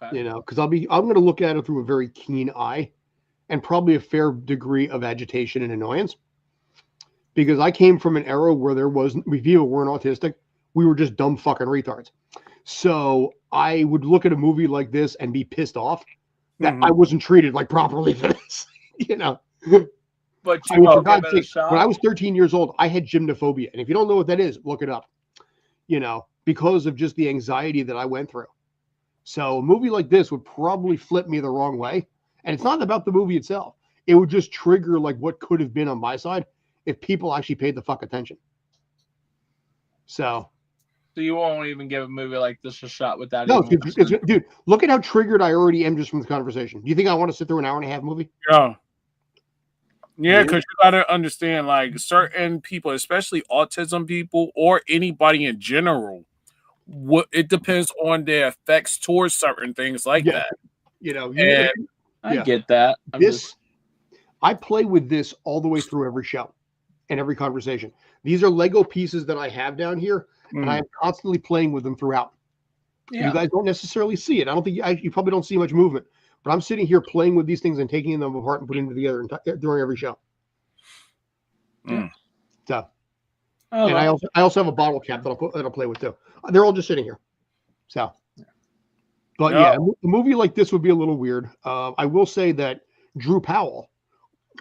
Okay. You know, because I'm going to look at it through a very keen eye and probably a fair degree of agitation and annoyance. Because I came from an era where we people weren't autistic. We were just dumb fucking retards. So I would look at a movie like this and be pissed off that I wasn't treated like properly for this. You know. But I you mean, for will give God's it a sake, shot. when I was 13 years old, I had gymnophobia. And if you don't know what that is, look it up. You know, because of just the anxiety that I went through. So a movie like this would probably flip me the wrong way. And it's not about the movie itself. It would just trigger like what could have been on my side if people actually paid the fuck attention. So you won't even give a movie like this a shot without no, even dude, look at how triggered I already am just from the conversation. Do you think I want to sit through an hour and a half movie? Yeah, because you got to understand, like, certain people, especially autism people or anybody in general, it depends on their effects towards certain things like that. You know, I get that. I play with this all the way through every show and every conversation. These are Lego pieces that I have down here, and I am constantly playing with them throughout. Yeah. You guys don't necessarily see it. I don't think you probably don't see much movement, but I'm sitting here playing with these things and taking them apart and putting them together during every show. So, and I also have a bottle cap that I'll play with too. They're all just sitting here. So, but yeah, a movie like this would be a little weird. I will say that Drew Powell,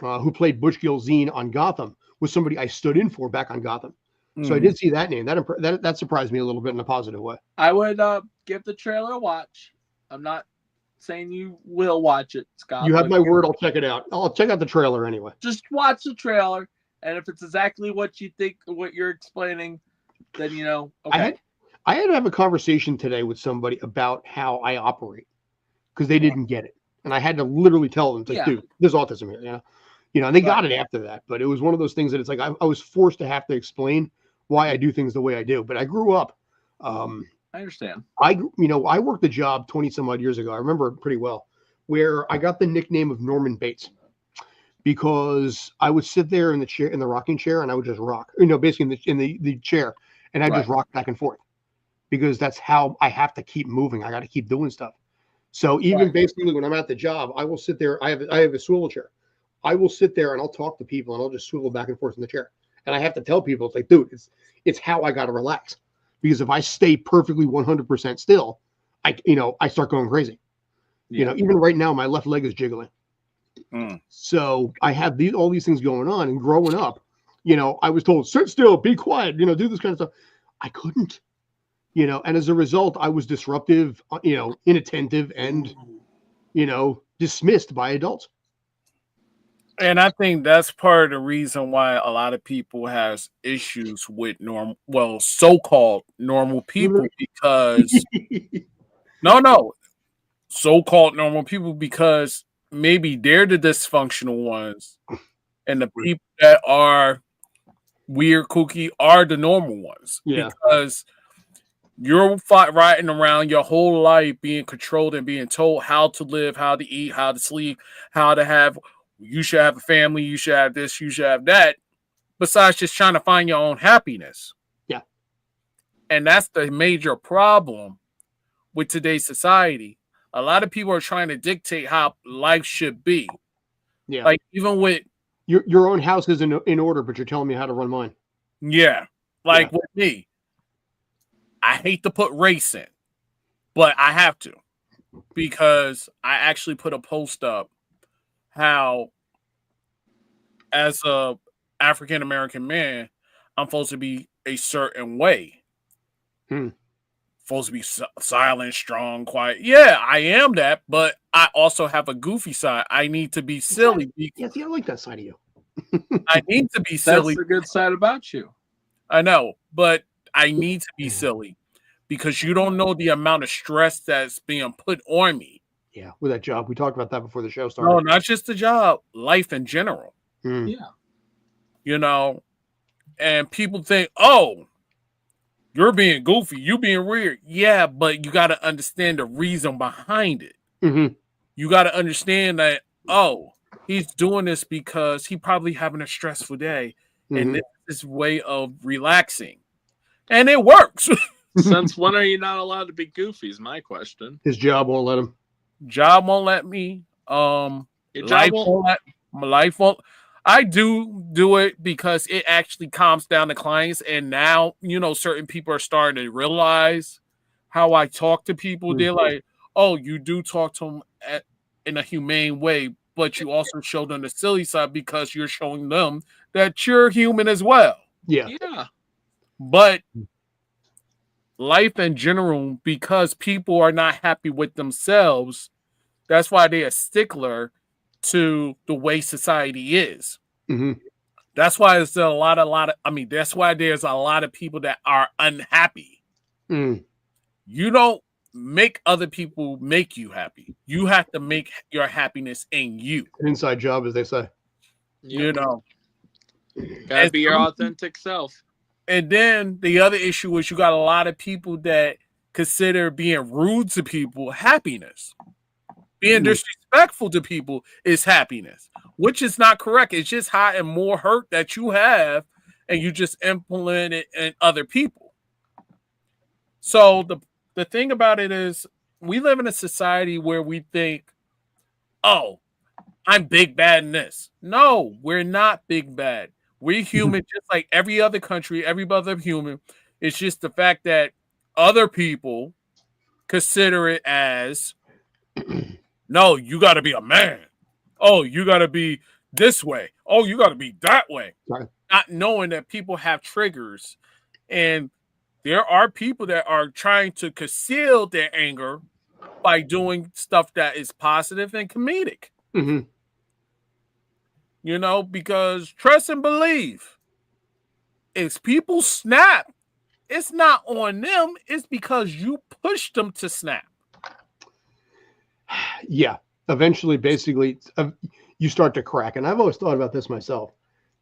who played Butch Gilzine on Gotham, was somebody I stood in for back on Gotham. So I did see that name. That surprised me a little bit in a positive way. I would give the trailer a watch. I'm not saying you will watch it, Scott. You have my word. I'll check it out. I'll check out the trailer anyway. Just watch the trailer, and if it's exactly what you think, what you're explaining, then you know. Okay. I had to have a conversation today with somebody about how I operate because they didn't get it, and I had to literally tell them, like, dude, there's autism here. And they got it after that, but it was one of those things that it's like I was forced to have to explain why I do things the way I do. But I grew up. I understand. I worked a job 20 some odd years ago. I remember it pretty well, where I got the nickname of Norman Bates because I would sit there in the rocking chair, and I would just rock, basically in the chair, and I just rock back and forth because that's how I have to keep moving. I got to keep doing stuff. So even basically when I'm at the job, I will sit there. I have a swivel chair. I will sit there and I'll talk to people and I'll just swivel back and forth in the chair. And I have to tell people, it's like, dude, it's how I got to relax because if I stay perfectly 100% still, I start going crazy. Yeah. Even right now, my left leg is jiggling. So I have all these things going on, and growing up, I was told, sit still, be quiet, do this kind of stuff. I couldn't, and as a result, I was disruptive, inattentive, and, dismissed by adults. And I think that's part of the reason why a lot of people has issues with so-called normal people, because so-called normal people, because maybe they're the dysfunctional ones, and the people that are weird, kooky are the normal ones. Yeah. Because you're riding around your whole life being controlled and being told how to live, how to eat, how to sleep, how to have. You should have a family. You should have this. You should have that. Besides just trying to find your own happiness. Yeah. And that's the major problem with today's society. A lot of people are trying to dictate how life should be. Yeah. Like even with your own house is in order, but you're telling me how to run mine. Yeah. Like with me, I hate to put race in, but I have to, because I actually put a post up how, as a African American man, I'm supposed to be a certain way. Supposed to be silent, strong, quiet. Yeah, I am that, but I also have a goofy side. I need to be silly. Yeah, see, I like that side of you. I need to be silly. That's the good side about you. I know, but I need to be silly, because you don't know the amount of stress that's being put on me. Yeah, with that job. We talked about that before the show started. No, not just the job, life in general. Yeah. And people think, oh, you're being goofy, you being weird. Yeah, but you got to understand the reason behind it. You got to understand that, oh, he's doing this because he probably having a stressful day, and this is his way of relaxing. And it works. Since when are you not allowed to be goofy is my question. His job won't let him. Job won't let me. Life won't. I do it because it actually calms down the clients, and now certain people are starting to realize how I talk to people. They're like, "Oh, you do talk to them in a humane way, but you also show them the silly side because you're showing them that you're human as well." Yeah. But life in general, because people are not happy with themselves, that's why they're a stickler to the way society is. That's why there's a lot of that's why there's a lot of people that are unhappy. You don't make other people make you happy. You have to make your happiness in you. An inside job, as they say. Gotta be your authentic self. And then the other issue is you got a lot of people that consider being rude to people happiness. Being disrespectful to people is happiness, which is not correct. It's just hiding more hurt that you have, and you just implement it in other people. So the thing about it is, we live in a society where we think, oh, I'm big bad in this. No, we're not big bad. We're human, just like every other country, every other human. It's just the fact that other people consider it as, no, you got to be a man. Oh, you got to be this way. Oh, you got to be that way. Right. Not knowing that people have triggers. And there are people that are trying to conceal their anger by doing stuff that is positive and comedic. Because trust and believe, if people snap, it's not on them. It's because you pushed them to snap. Yeah. Eventually, basically, you start to crack. And I've always thought about this myself.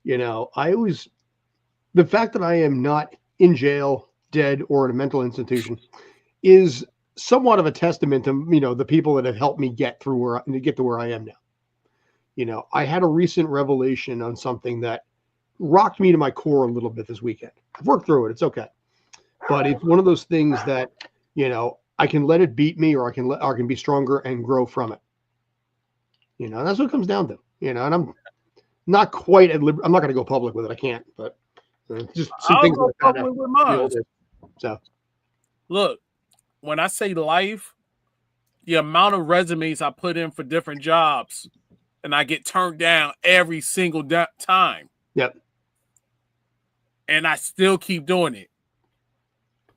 The fact that I am not in jail, dead, or in a mental institution is somewhat of a testament to, the people that have helped me get to where I am now. I had a recent revelation on something that rocked me to my core a little bit this weekend. I've worked through it. It's okay. But it's one of those things that, I can let it beat me, or I can be stronger and grow from it. That's what it comes down to, and I'm not quite at I'm not going to go public with it. I can't, but just some things like that. With mine. So Look, when I say life, the amount of resumes I put in for different jobs and I get turned down every single time. Yep. And I still keep doing it.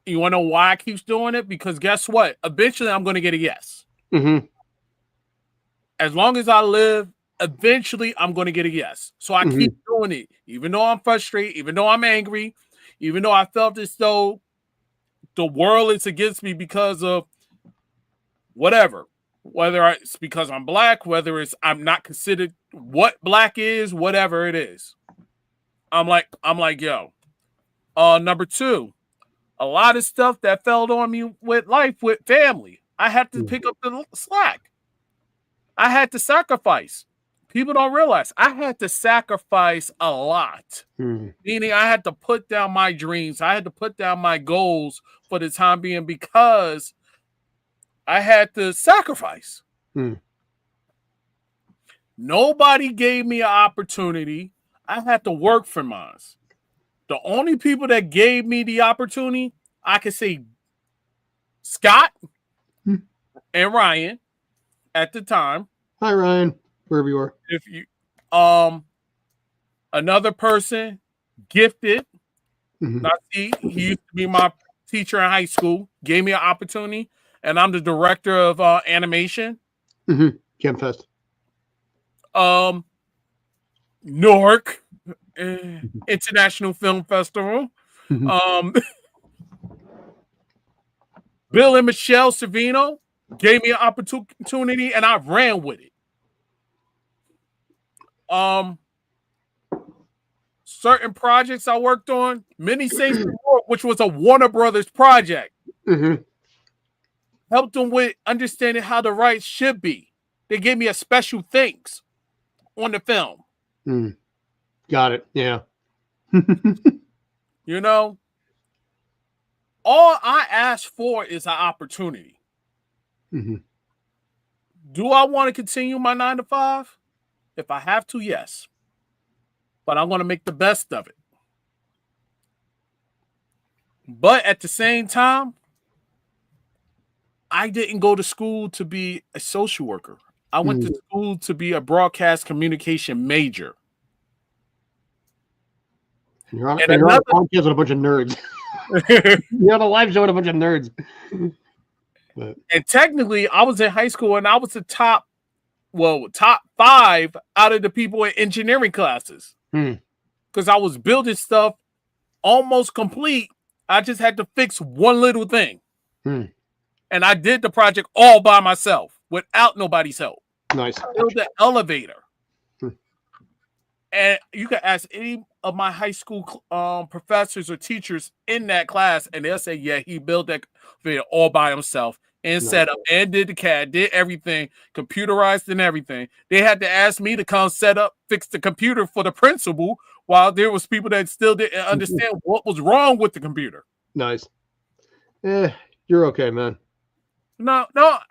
You want to know why I keep doing it? Because guess what? Eventually, I'm going to get a yes. Mm-hmm. As long as I live, eventually, I'm going to get a yes. So I keep doing it, even though I'm frustrated, even though I'm angry, even though I felt as though the world is against me because of whatever. Whether it's because I'm black, whether it's I'm not considered what black is, whatever it is. I'm like, yo. Number two, a lot of stuff that fell on me with life, with family. I had to pick up the slack. I had to sacrifice. People don't realize I had to sacrifice a lot. Meaning I had to put down my dreams. I had to put down my goals for the time being because I had to sacrifice. Nobody gave me an opportunity. I had to work for mine. The only people that gave me the opportunity, I could say Scott and Ryan at the time. Hi, Ryan, wherever you are. If you, another person, Gifted. Now, he used to be my teacher in high school, gave me an opportunity, and I'm the director of animation. Camfest. Newark International Film Festival. Bill and Michelle Savino gave me an opportunity, and I ran with it. Certain projects I worked on, Many Saints, which was a Warner Brothers project, helped them with understanding how the rights should be. They gave me a special thanks on the film. Got it. Yeah. You know, all I ask for is an opportunity. Do I want to continue my 9 to 5? If I have to, yes. But I'm going to make the best of it. But at the same time, I didn't go to school to be a social worker. I went to school to be a broadcast communication major. And you're on a podcast with a bunch of nerds. You're on a live show with a bunch of nerds. And technically, I was in high school and I was the top 5 out of the people in engineering classes. Because I was building stuff almost complete. I just had to fix one little thing. And I did the project all by myself without nobody's help. Nice. I built the elevator. And you can ask any of my high school professors or teachers in that class, and they'll say, yeah, he built that elevator all by himself and set up and did the CAD, did everything, computerized and everything. They had to ask me to come set up, fix the computer for the principal, while there was people that still didn't understand what was wrong with the computer. Nice. You're okay, man. No,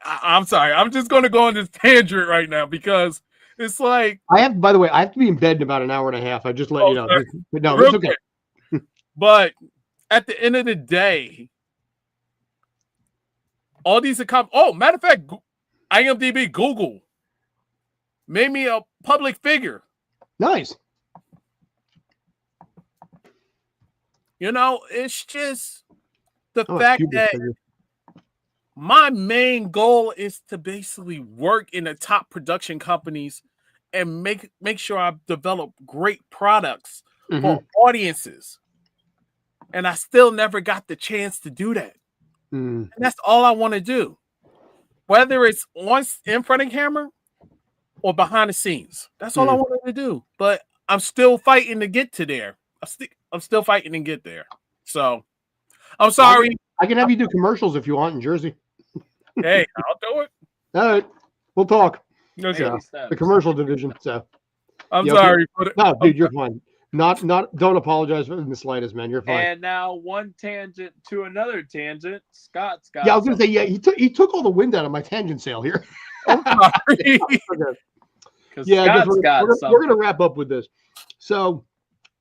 I'm sorry. I'm just going to go on this tangent right now because it's like... By the way, I have to be in bed in about an hour and a half. I just let you know. But no, it's okay. But at the end of the day, all these are... matter of fact, IMDb, Google made me a public figure. Nice. You know, it's just the fact that my main goal is to basically work in the top production companies and make sure I develop great products for audiences. And I still never got the chance to do that. And that's all I want to do. Whether it's in front of camera or behind the scenes. That's all I wanted to do. But I'm still fighting to get to there. I'm still fighting to get there. So I'm sorry. I can have you do commercials if you want in Jersey. Hey, I'll do it. All right. We'll talk. Okay. The commercial division. So I'm sorry. No, dude, you're fine. Don't apologize in the slightest, man. You're fine. And now one tangent to another tangent. Scott's got. Yeah, I was gonna say, he took all the wind out of my tangent sail here. I'm sorry. Yeah, I guess we're gonna wrap up with this. So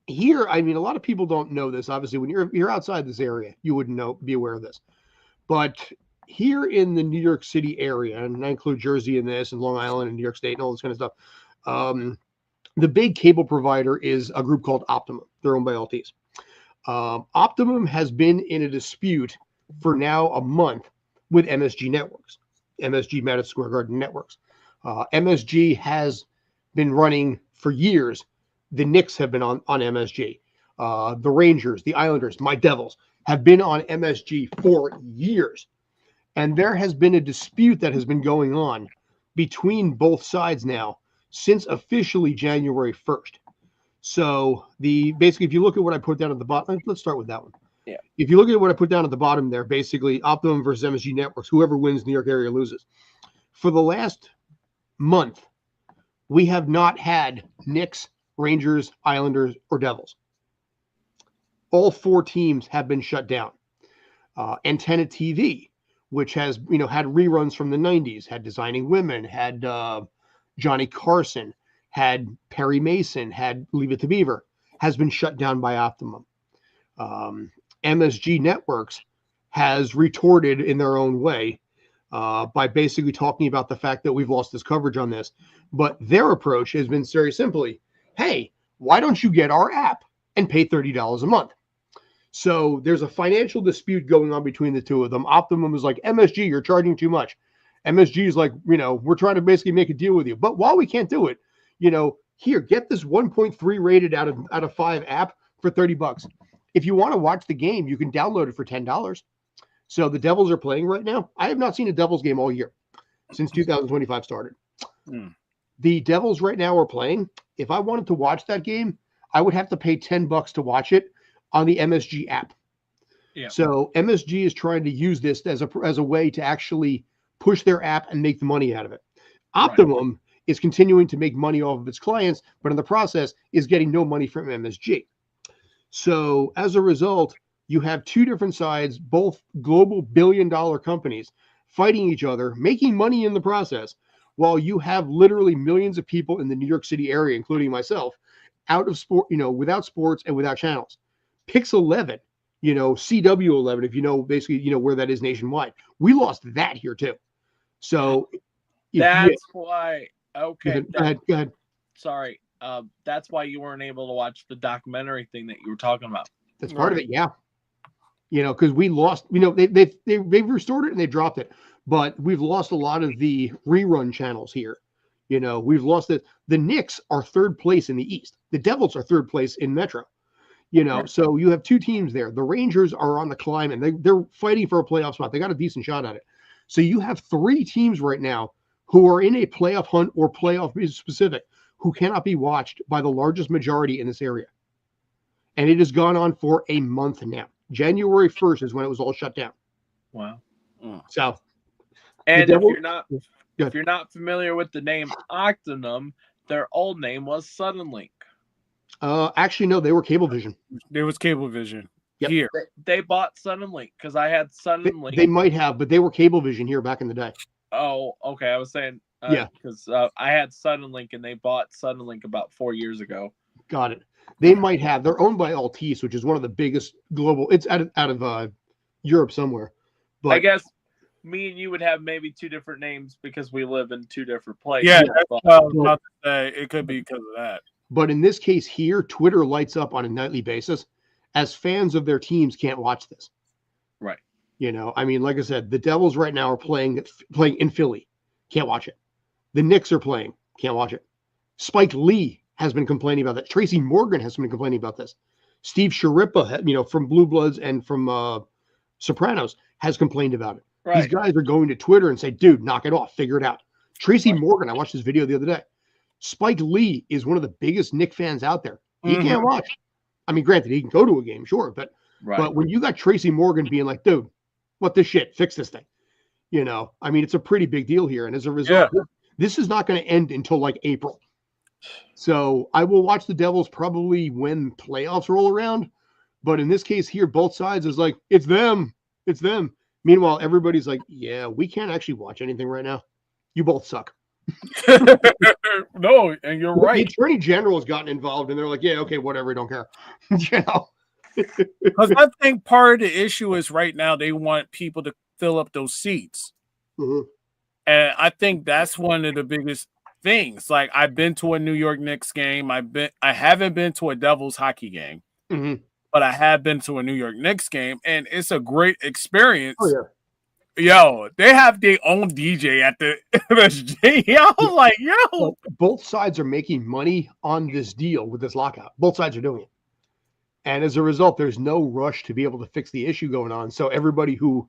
here, I mean, a lot of people don't know this. Obviously, when you're outside this area, you wouldn't be aware of this. But here in the New York City area, and I include Jersey in this, and Long Island, and New York State, and all this kind of stuff, the big cable provider is a group called Optimum. They're owned by Altice. Optimum has been in a dispute for now a month with MSG Networks, MSG Madison Square Garden Networks. MSG has been running for years. The Knicks have been on MSG. The Rangers, the Islanders, my Devils have been on MSG for years. And there has been a dispute that has been going on between both sides now since officially January 1st. So basically, if you look at what I put down at the bottom, let's start with that one. Yeah. If you look at what I put down at the bottom there, basically Optimum versus MSG Networks, whoever wins New York area loses. For the last month, we have not had Knicks, Rangers, Islanders, or Devils. All 4 teams have been shut down. Antenna TV, which has had reruns from the 90s, had Designing Women, had Johnny Carson, had Perry Mason, had Leave It to Beaver, has been shut down by Optimum. MSG Networks has retorted in their own way by basically talking about the fact that we've lost this coverage on this. But their approach has been very simply, hey, why don't you get our app and pay $30 a month? So there's a financial dispute going on between the two of them. Optimum is like, MSG, you're charging too much. MSG is like, we're trying to basically make a deal with you. But while we can't do it, here, get this 1.3 rated out of 5 app for $30. If you want to watch the game, you can download it for $10. So the Devils are playing right now. I have not seen a Devils game all year since 2025 started. The Devils right now are playing. If I wanted to watch that game, I would have to pay $10 to watch it on the MSG app. Yeah. So MSG is trying to use this as a way to actually push their app and make the money out of it. Optimum is continuing to make money off of its clients, but in the process is getting no money from MSG. So as a result, you have 2 different sides, both global billion-dollar companies fighting each other, making money in the process, while you have literally millions of people in the New York City area, including myself, out of sport, without sports and without channels. Pix 11, CW 11, if basically, where that is nationwide. We lost that here too. So that's why. Okay. Go ahead. Sorry. That's why you weren't able to watch the documentary thing that you were talking about. That's part of it. Yeah. Because we lost, they've restored it and they dropped it, but we've lost a lot of the rerun channels here. We've lost it. The Knicks are 3rd place in the East. The Devils are 3rd place in Metro. So you have 2 teams there. The Rangers are on the climb and they're fighting for a playoff spot. They got a decent shot at it. So you have 3 teams right now who are in a playoff hunt or playoff specific who cannot be watched by the largest majority in this area. And it has gone on for a month now. January 1st is when it was all shut down. Wow. So, and if you're not familiar with the name Optimum, their old name was Suddenlink. Actually, no, they were Cablevision. There was Cablevision. Yep. Here. They bought Suddenlink because I had Suddenlink. They might have, but they were Cablevision here back in the day. Oh, okay. I was saying, because I had Suddenlink and they bought Suddenlink about 4 years ago. Got it. They might have. They're owned by Altice, which is one of the biggest global. It's out of Europe somewhere. But I guess me and you would have maybe 2 different names because we live in 2 different places. Yeah, that's what I was about to say. It could be because of that. But in this case here, Twitter lights up on a nightly basis as fans of their teams can't watch this. Right. Like I said, the Devils right now are playing in Philly. Can't watch it. The Knicks are playing. Can't watch it. Spike Lee has been complaining about that. Tracy Morgan has been complaining about this. Steve Sharippa, from Blue Bloods and from Sopranos, has complained about it. Right. These guys are going to Twitter and say, dude, knock it off. Figure it out. Tracy Morgan, I watched this video the other day. Spike Lee is one of the biggest Knick fans out there. He can't watch. Granted, he can go to a game, sure, but when you got Tracy Morgan being like, dude, what this shit? Fix this thing. It's a pretty big deal here. And as a result, this is not going to end until like April. So I will watch the Devils probably when playoffs roll around. But in this case here, both sides is like, it's them. It's them. Meanwhile, everybody's like, yeah, we can't actually watch anything right now. You both suck. No, and you're right. The Attorney General has gotten involved, and they're like, yeah, okay, whatever, don't care. Because I think part of the issue is right now they want people to fill up those seats. Mhm. And I think that's one of the biggest things. Like, I've been to a New York Knicks game. I haven't been to a Devils hockey game, Mhm. but I have been to a New York Knicks game, and it's a great experience. Oh, yeah. Yo, they have their own DJ at the MSG. I was like, yo. Well, both sides are making money on this deal with this lockout. Both sides are doing it. And as a result, there's no rush to be able to fix the issue going on. So everybody who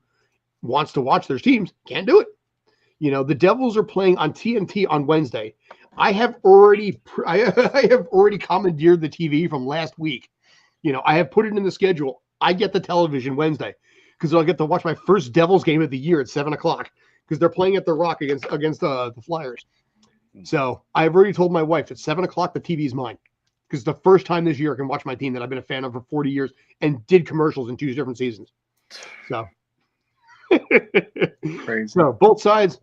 wants to watch their teams can't do it. You know, the Devils are playing on TNT on Wednesday. I have already commandeered the TV from last week. You know, I have put it in the schedule. I get the television Wednesday because I'll get to watch my first Devils game of the year at 7:00 because they're playing at the Rock against the Flyers. So I've already told my wife at 7:00 the TV's mine because it's the first time this year I can watch my team that I've been a fan of for 40 years and did commercials in 2 different seasons. So, Crazy. So both sides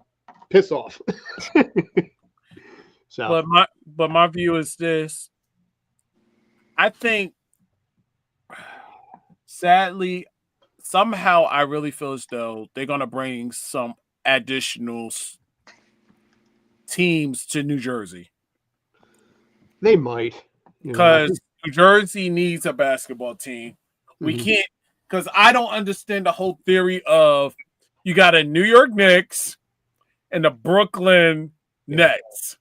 piss off. So, but my view is this. I think, sadly, somehow I really feel as though they're gonna bring some additional teams to New Jersey they might, because New Jersey needs a basketball team. We can't, because I don't understand the whole theory of you got a New York Knicks and the Brooklyn Nets.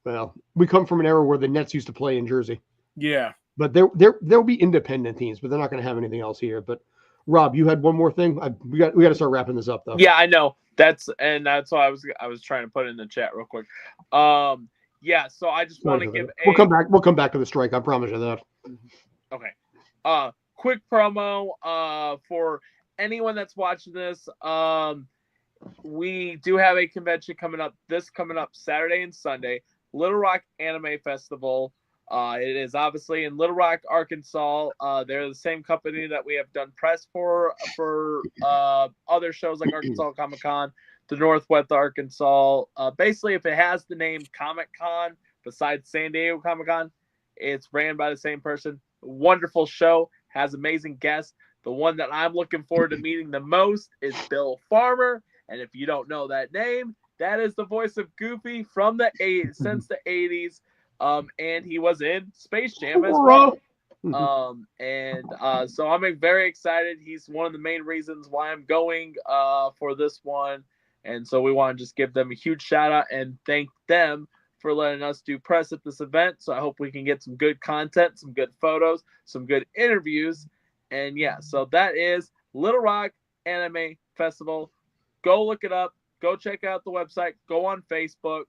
Well, we come from an era where the Nets used to play in Jersey. Yeah. But there'll be independent teams, but they're not going to have anything else here. But Rob, you had one more thing. We got to start wrapping this up though. Yeah, I know. That's why I was trying to put it in the chat real quick. Yeah, so I just want to give We'll come back to the strike. I promise you that. Okay. Quick promo for anyone that's watching this. We do have a convention coming up Saturday and Sunday, Little Rock Anime Festival. It is obviously in Little Rock, Arkansas. They're the same company that we have done press for other shows like Arkansas Comic Con, the Northwest Arkansas. Basically, if it has the name Comic Con besides San Diego Comic Con, it's ran by the same person. Wonderful show, has amazing guests. The one that I'm looking forward to meeting the most is Bill Farmer. And if you don't know that name, that is the voice of Goofy from the 80s, since the 80s. And he was in Space Jam as well. So I'm very excited. He's one of the main reasons why I'm going for this one. And so we want to just give them a huge shout out and thank them for letting us do press at this event. So I hope we can get some good content, some good photos, some good interviews. And yeah, so that is Little Rock Anime Festival. Go look it up. Go check out the website. Go on Facebook.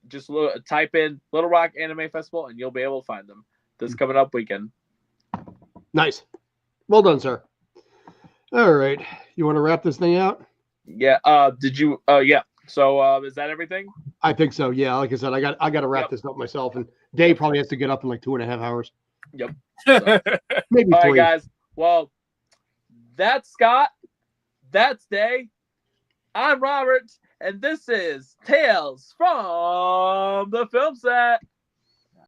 Just type in Little Rock Anime Festival and you'll be able to find them this coming up weekend. Nice. Well done, sir. All right. You want to wrap this thing out? Yeah. Did you? Yeah. So is that everything? I think so. Yeah. Like I said, I got to wrap this up myself, and Dave probably has to get up in like 2.5 hours. Yep. So, maybe all 3. right, guys. Well, that's Scott. That's Day. I'm Robert, and this is Tales from the Film Set.